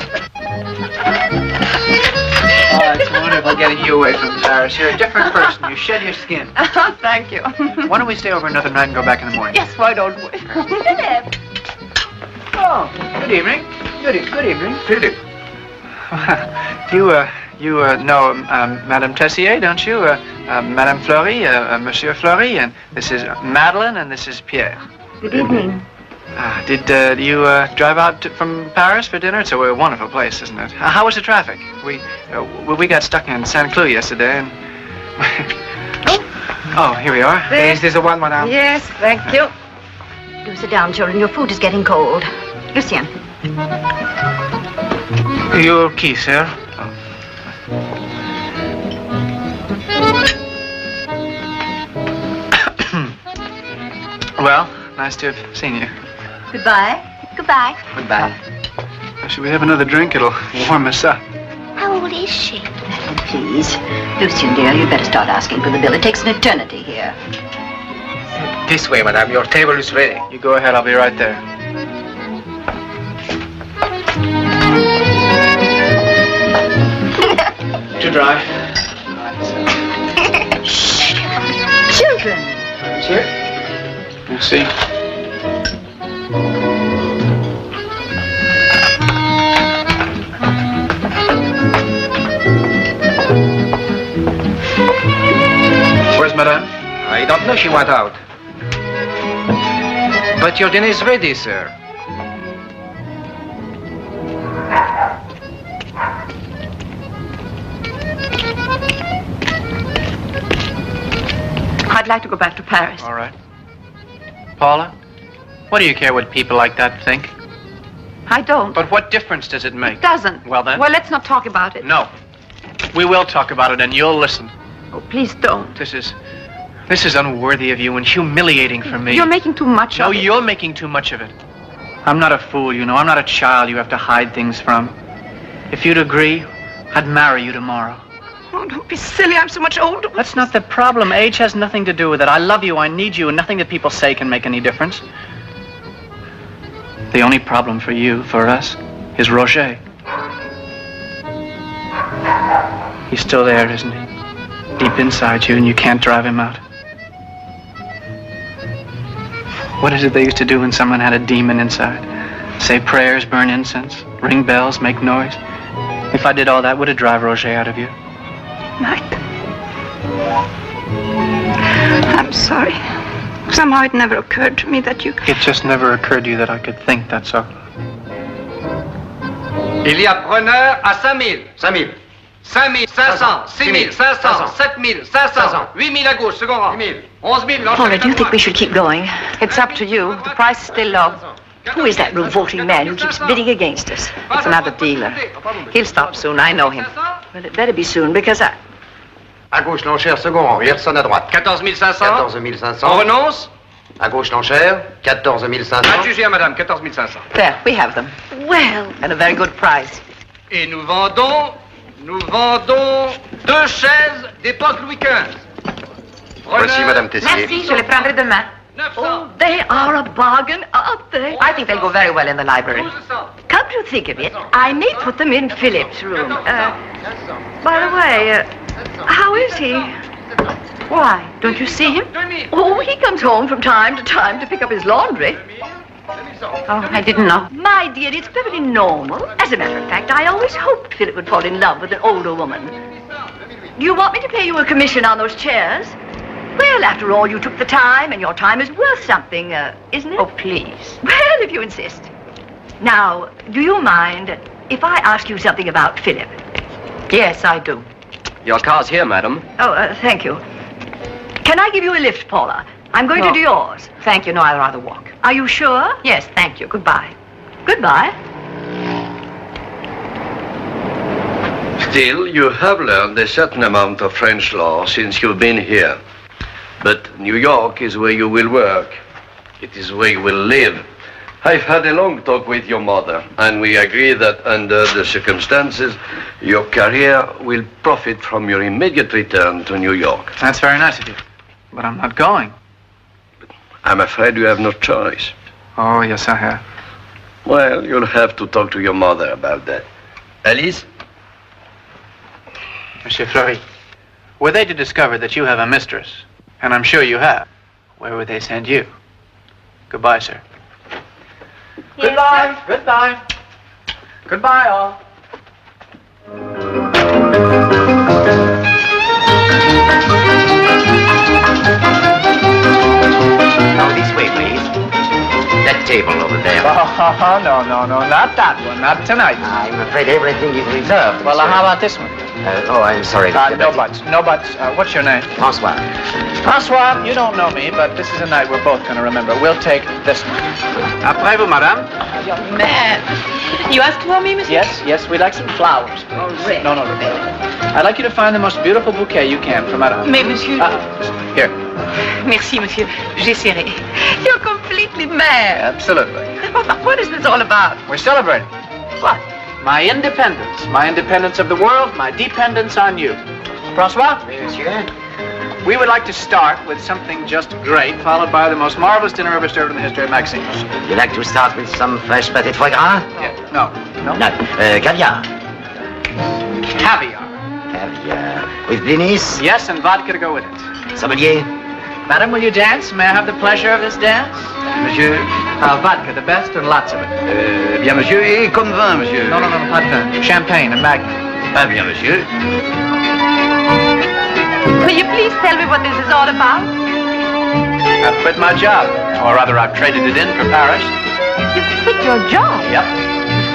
Oh, it's wonderful getting you away from Paris. You're a different person. You shed your skin.
Thank you.
Why don't we stay over another night and go back in the morning?
Yes, why don't we?
Philip.
Oh, good evening. Good evening.
Philip.
You know Madame Tessier, don't you? Madame Fleury, Monsieur Fleury, and this is Madeleine, and this is Pierre.
Good evening.
Did you drive out from Paris for dinner? It's a wonderful place, isn't it? How was the traffic? We got stuck in Saint Cloud yesterday, and... Oh, here we are. Is this the one, madame?
Yes, thank you.
Do sit down, children. Your food is getting cold. Lucien.
Your key, sir. Well, nice to have seen you.
Goodbye. Goodbye.
Goodbye. Should we have another drink? It'll warm us up.
How old is she?
Please. Lucien, dear, you better start asking for the bill. It takes an eternity here.
This way, madame. Your table is ready.
You go ahead. I'll be right there. To drive.
Children.
Here. Merci. Where's madame?
I don't know. She went out. But your dinner is ready, sir.
I'd like to go back to Paris.
All right. Paula, what do you care what people like that think?
I don't.
But what difference does it make?
It doesn't.
Well, then?
Well, let's not talk about it.
No. We will talk about it, and you'll listen.
Oh, please don't.
This is unworthy of you and humiliating for me.
You're making too much of it.
No, you're making too much of it. I'm not a fool, you know. I'm not a child you have to hide things from. If you'd agree, I'd marry you tomorrow.
Oh, don't be silly. I'm so much older.
That's not the problem. Age has nothing to do with it. I love you, I need you, and nothing that people say can make any difference. The only problem for you, for us, is Roger. He's still there, isn't he? Deep inside you, and you can't drive him out. What is it they used to do when someone had a demon inside? Say prayers, burn incense, ring bells, make noise. If I did all that, would it drive Roger out of you?
Right. I'm sorry. Somehow it never occurred to me that you...
It just never occurred to you that I could think, that's all.
Il y a preneur à 5000. 5000. 5500, 6500, 7500, 8000 à gauche, second rang. 11000.
Paula, do you think we should keep going?
It's up to you. The price is still low.
Who is that revolting man who keeps bidding against us?
It's another dealer. He'll stop soon. I know him.
Well, it better be soon, because I...
À gauche, l'enchère, second rang. Vierson à droite.
14500.
14500.
On renonce?
À gauche, l'enchère. 14500.
Adjugé à madame, 14500.
There, we have them.
Well...
And a very good price.
Et nous vendons 2 chaises d'époque Louis XV.
Voici madame Tessier.
Merci, je les prendrai demain.
Oh, they are a bargain, aren't they?
I think they'll go very well in the library.
Come to think of it, I may put them in Philip's room. By the way, how is he?
Why? Don't you see him?
Oh, he comes home from time to time to pick up his laundry.
Oh, I didn't know.
My dear, it's perfectly normal. As a matter of fact, I always hoped Philip would fall in love with an older woman. Do you want me to pay you a commission on those chairs? Well, after all, you took the time, and your time is worth something, isn't it?
Oh, please.
Well, if you insist. Now, do you mind if I ask you something about Philip?
Yes, I do.
Your car's here, madam.
Oh, thank you. Can I give you a lift, Paula? I'm going to do yours.
Thank you. No, I'd rather walk.
Are you sure?
Yes, thank you. Goodbye.
Goodbye.
Still, you have learned a certain amount of French law since you've been here. But New York is where you will work. It is where you will live. I've had a long talk with your mother, and we agree that under the circumstances, your career will profit from your immediate return to New York.
That's very nice of you. But I'm not going.
I'm afraid you have no choice.
Oh, yes, I have.
Well, you'll have to talk to your mother about that. Alice?
Monsieur Fleury, were they to discover that you have a mistress, and I'm sure you have, where would they send you? Goodbye, sir.
Goodbye. Goodbye. Goodbye, all.
Now, this way, please. That table over there.
Oh, no, not that one. Not tonight.
I'm afraid everything is reserved.
Well, how about this one?
I'm sorry.
No buts. No buts. What's your name?
François.
François, you don't know me, but this is a night we're both going to remember. We'll take this one.
Après vous, madame.
Young man. You asked for me, monsieur?
Yes, we'd like some flowers.
Oh, red.
No, red. I'd like you to find the most beautiful bouquet you can for madame.
Mais, monsieur...
Here.
Merci, monsieur. J'essaierai. You're completely mad.
Absolutely.
What is this all about?
We're celebrating.
What?
My independence. My independence of the world, my dependence on you. François?
Monsieur?
We would like to start with something just great, followed by the most marvelous dinner ever served in the history of magazines.
You like to start with some fresh pâté de foie gras?
Yeah. No.
Caviar.
Caviar.
Caviar. With blinis?
Yes, and vodka to go with it.
Sommelier?
Madam, will you dance? May I have the pleasure of this dance?
Monsieur?
Vodka, the best, and lots of it.
Bien, monsieur. Et comme vin, monsieur?
No, pas de vin. Champagne, a magnum.
Pas bien, monsieur.
Will you please tell me what this is all about?
I've quit my job. Or rather, I've traded it in for Paris.
You quit your job?
Yep.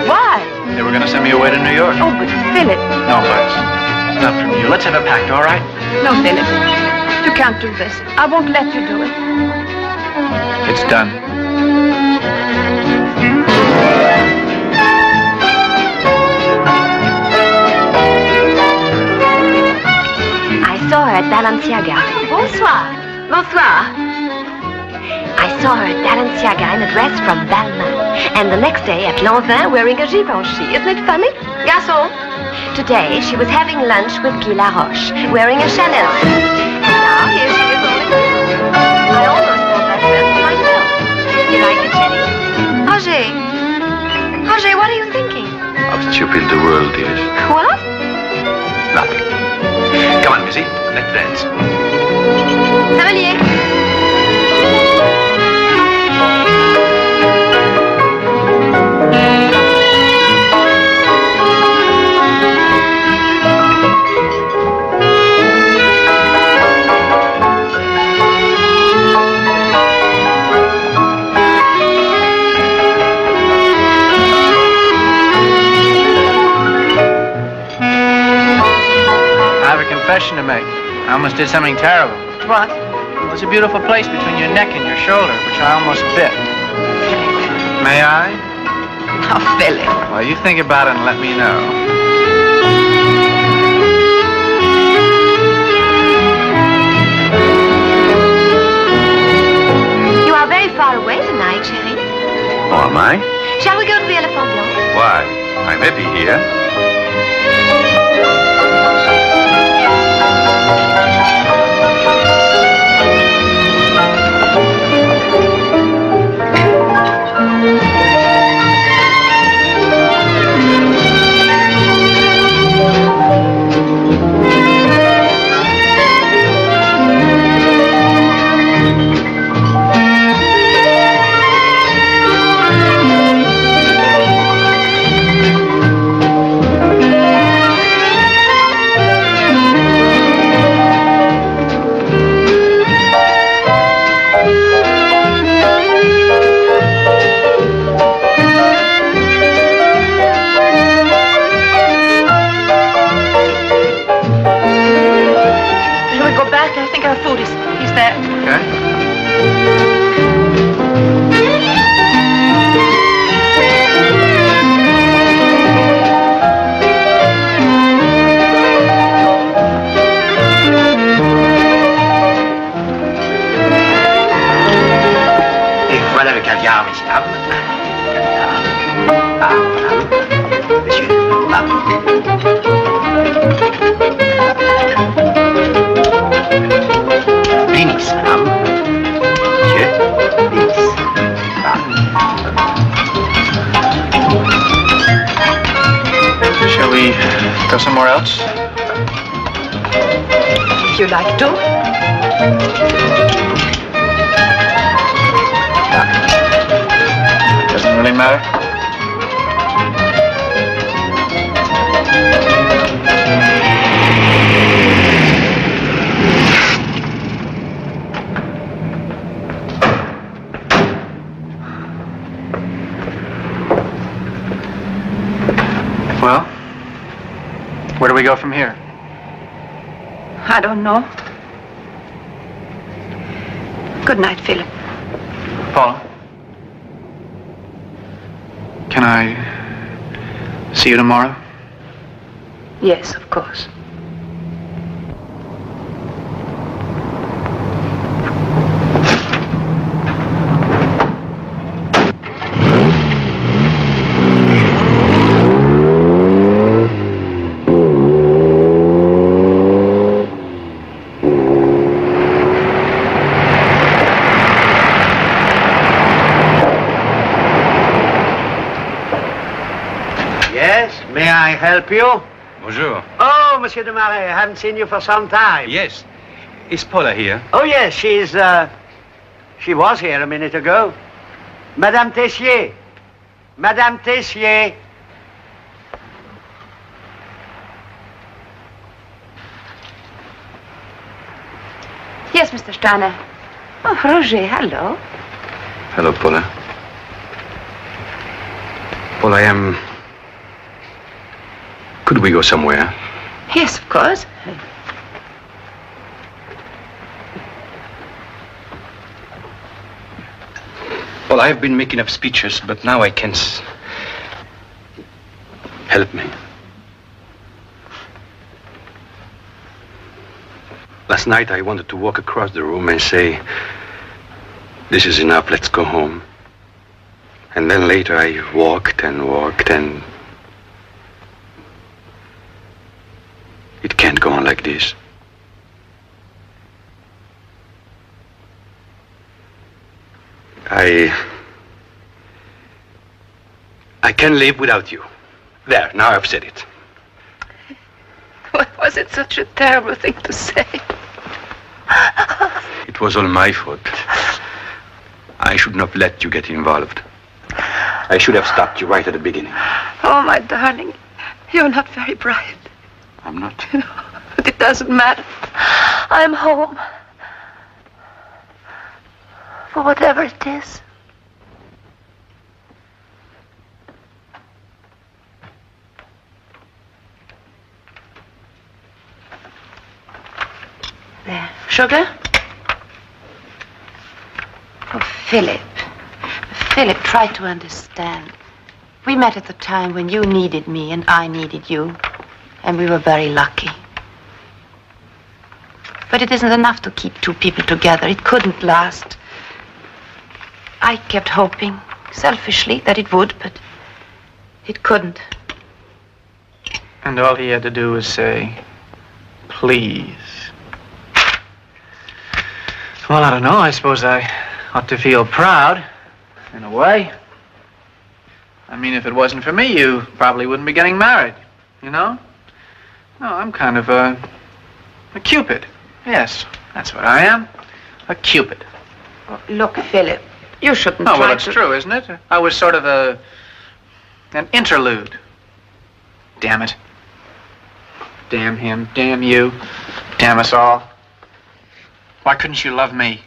Why?
They were going to send me away to New York.
Oh, but Philip.
No, buts. Not from you. Let's have a pact, all right?
No, Philip. You can't do this. I won't let you do it.
It's done.
I saw her at Balenciaga.
Bonsoir.
Bonsoir. I saw her at Balenciaga in a dress from Balmain. And the next day at Lanvin wearing a Givenchy. Isn't it funny? Garçon. Today she was having lunch with Guy Laroche, wearing a Chanel suit. And now here she is rolling. I almost bought that dress for myself. You like it, Jenny? Roger, what are you thinking?
How stupid the world is.
What?
Nothing. Come on, Missy. Let's dance.
Cavalier.
Confession to make. I almost did something terrible.
What?
There's a beautiful place between your neck and your shoulder, which I almost bit. May I?
Oh, Philip.
Well, you think about it and let me know.
You are very far away tonight, chérie.
Oh, am I?
Shall we go to the Elephant Blanc?
Why? I'm happy here.
we go somewhere else?
If you like to.
Doesn't really matter. Well, where do we go from here?
I don't know. Good night, Philip.
Paula? Can I see you tomorrow?
Yes, of course.
May I help you?
Bonjour.
Oh, Monsieur Demarest, I haven't seen you for some time.
Yes. Is Paula here?
Oh, yes, she was here a minute ago. Madame Tessier. Madame Tessier.
Yes, Mr. Steiner. Oh, Roger, hello.
Hello, Paula. Paula, Could we go somewhere?
Yes, of course.
Well, I've been making up speeches, but now I can't. Help me. Last night I wanted to walk across the room and say, this is enough, let's go home. And then later I walked and walked and... It can't go on like this. I can't live without you. There, now I've said it.
Why was it such a terrible thing to say?
It was all my fault. I should not have let you get involved. I should have stopped you right at the beginning.
Oh, my darling, you're not very bright.
I'm not.
But it doesn't matter. I'm home. For whatever it is. There. Sugar? Oh, Philip. Philip, try to understand. We met at the time when you needed me and I needed you. And we were very lucky. But it isn't enough to keep two people together. It couldn't last. I kept hoping, selfishly, that it would, but it couldn't.
And all he had to do was say, please. Well, I don't know. I suppose I ought to feel proud, in a way. I mean, if it wasn't for me, you probably wouldn't be getting married, you know? No, I'm kind of a Cupid. Yes, that's what I am. A Cupid.
Oh, look, Philip, you shouldn't
Oh,
try
well, it's true, isn't it? I was sort of an interlude. Damn it. Damn him, damn you, damn us all. Why couldn't you love me?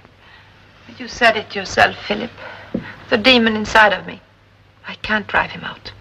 You said it yourself, Philip. The demon inside of me. I can't drive him out.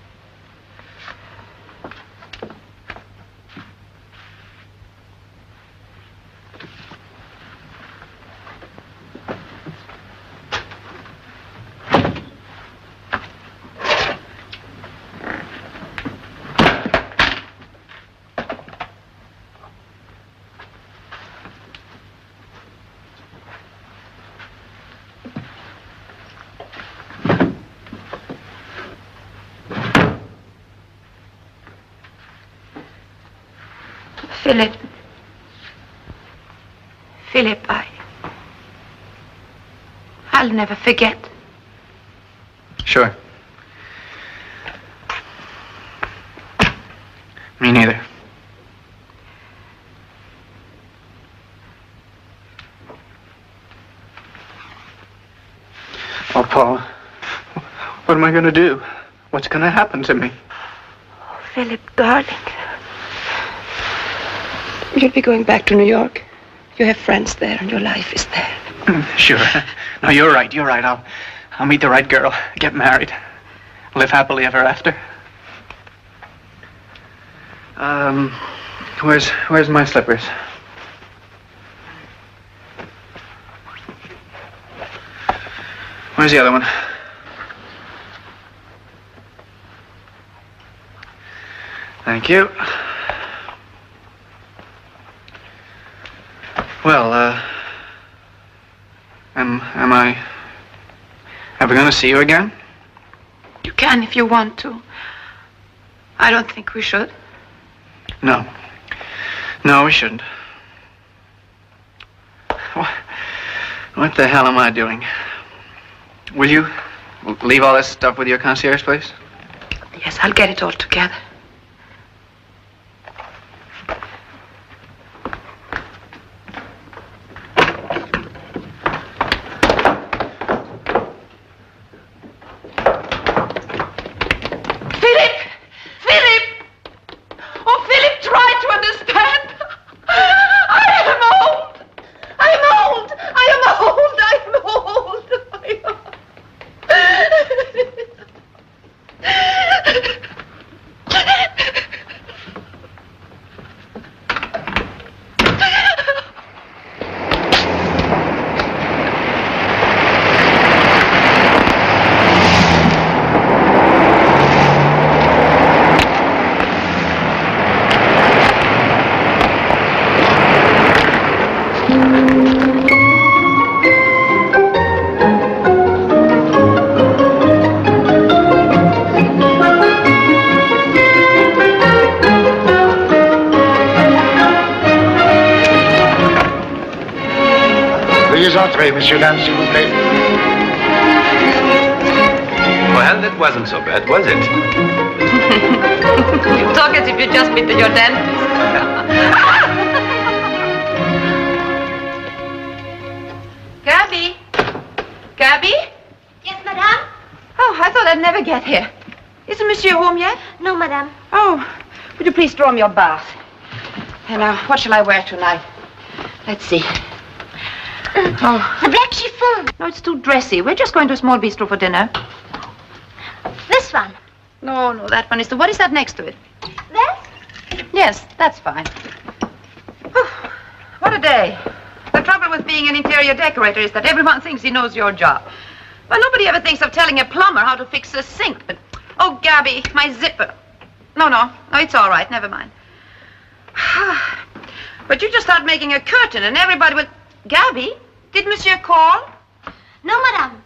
Philip, I'll never forget.
Sure. Me neither. Oh, Paula, what am I going to do? What's going to happen to me?
Oh, Philip, darling. You'll be going back to New York. You have friends there, and your life is there.
Sure. No, you're right. You're right. I'll meet the right girl, get married, live happily ever after. Where's my slippers? Where's the other one? Thank you. Well, am I ever going to see you again?
You can if you want to. I don't think we should.
No. No, we shouldn't. What the hell am I doing? Will you leave all this stuff with your concierge place?
Yes, I'll get it all together.
Monsieur, dame, s'il vous plaît.
Well, that wasn't so bad, was it?
You talk as if you'd just been to your dentist. Gabby? Gabby?
Yes, madame?
Oh, I thought I'd never get here. Isn't Monsieur home yet?
No, madame.
Oh, would you please draw me your bath? And now, what shall I wear tonight? Let's see. Oh.
The black chiffon.
No, it's too dressy. We're just going to a small bistro for dinner.
This one.
No, that one is the... What is that next to it?
That?
Yes, that's fine. Whew. What a day. The trouble with being an interior decorator is that everyone thinks he knows your job. Well, nobody ever thinks of telling a plumber how to fix a sink. But, oh, Gabby, my zipper. No, it's all right. Never mind. But you just start making a curtain and everybody will... Gabby, did Monsieur call?
No, madame.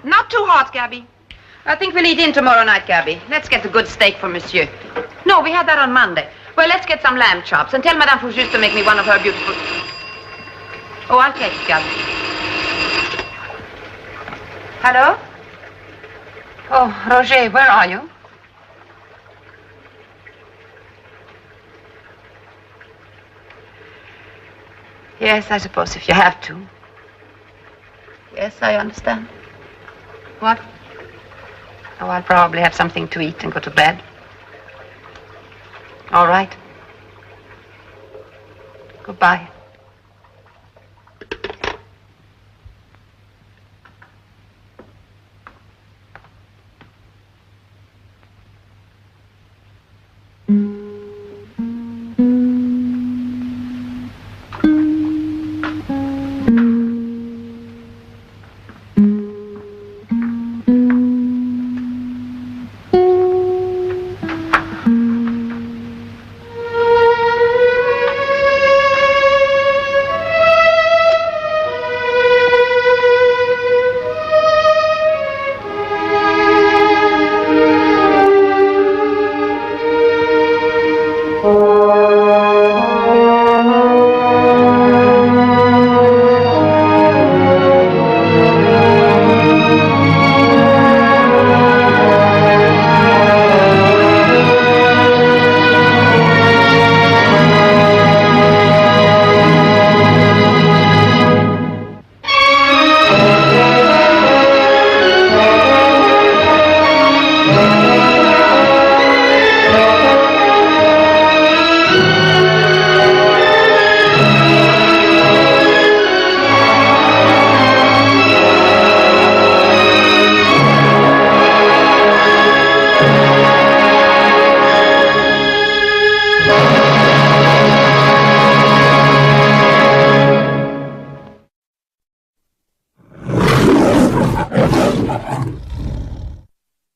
Not too hot, Gabby. I think we'll eat in tomorrow night, Gabby. Let's get the good steak for Monsieur. No, we had that on Monday. Well, let's get some lamb chops and tell Madame Fougeuse to make me one of her beautiful... Oh, I'll take it, Gabby. Hello? Oh, Roger, where are you? Yes, I suppose if you have to. Yes, I understand. What? Oh, I'll probably have something to eat and go to bed. All right. Goodbye.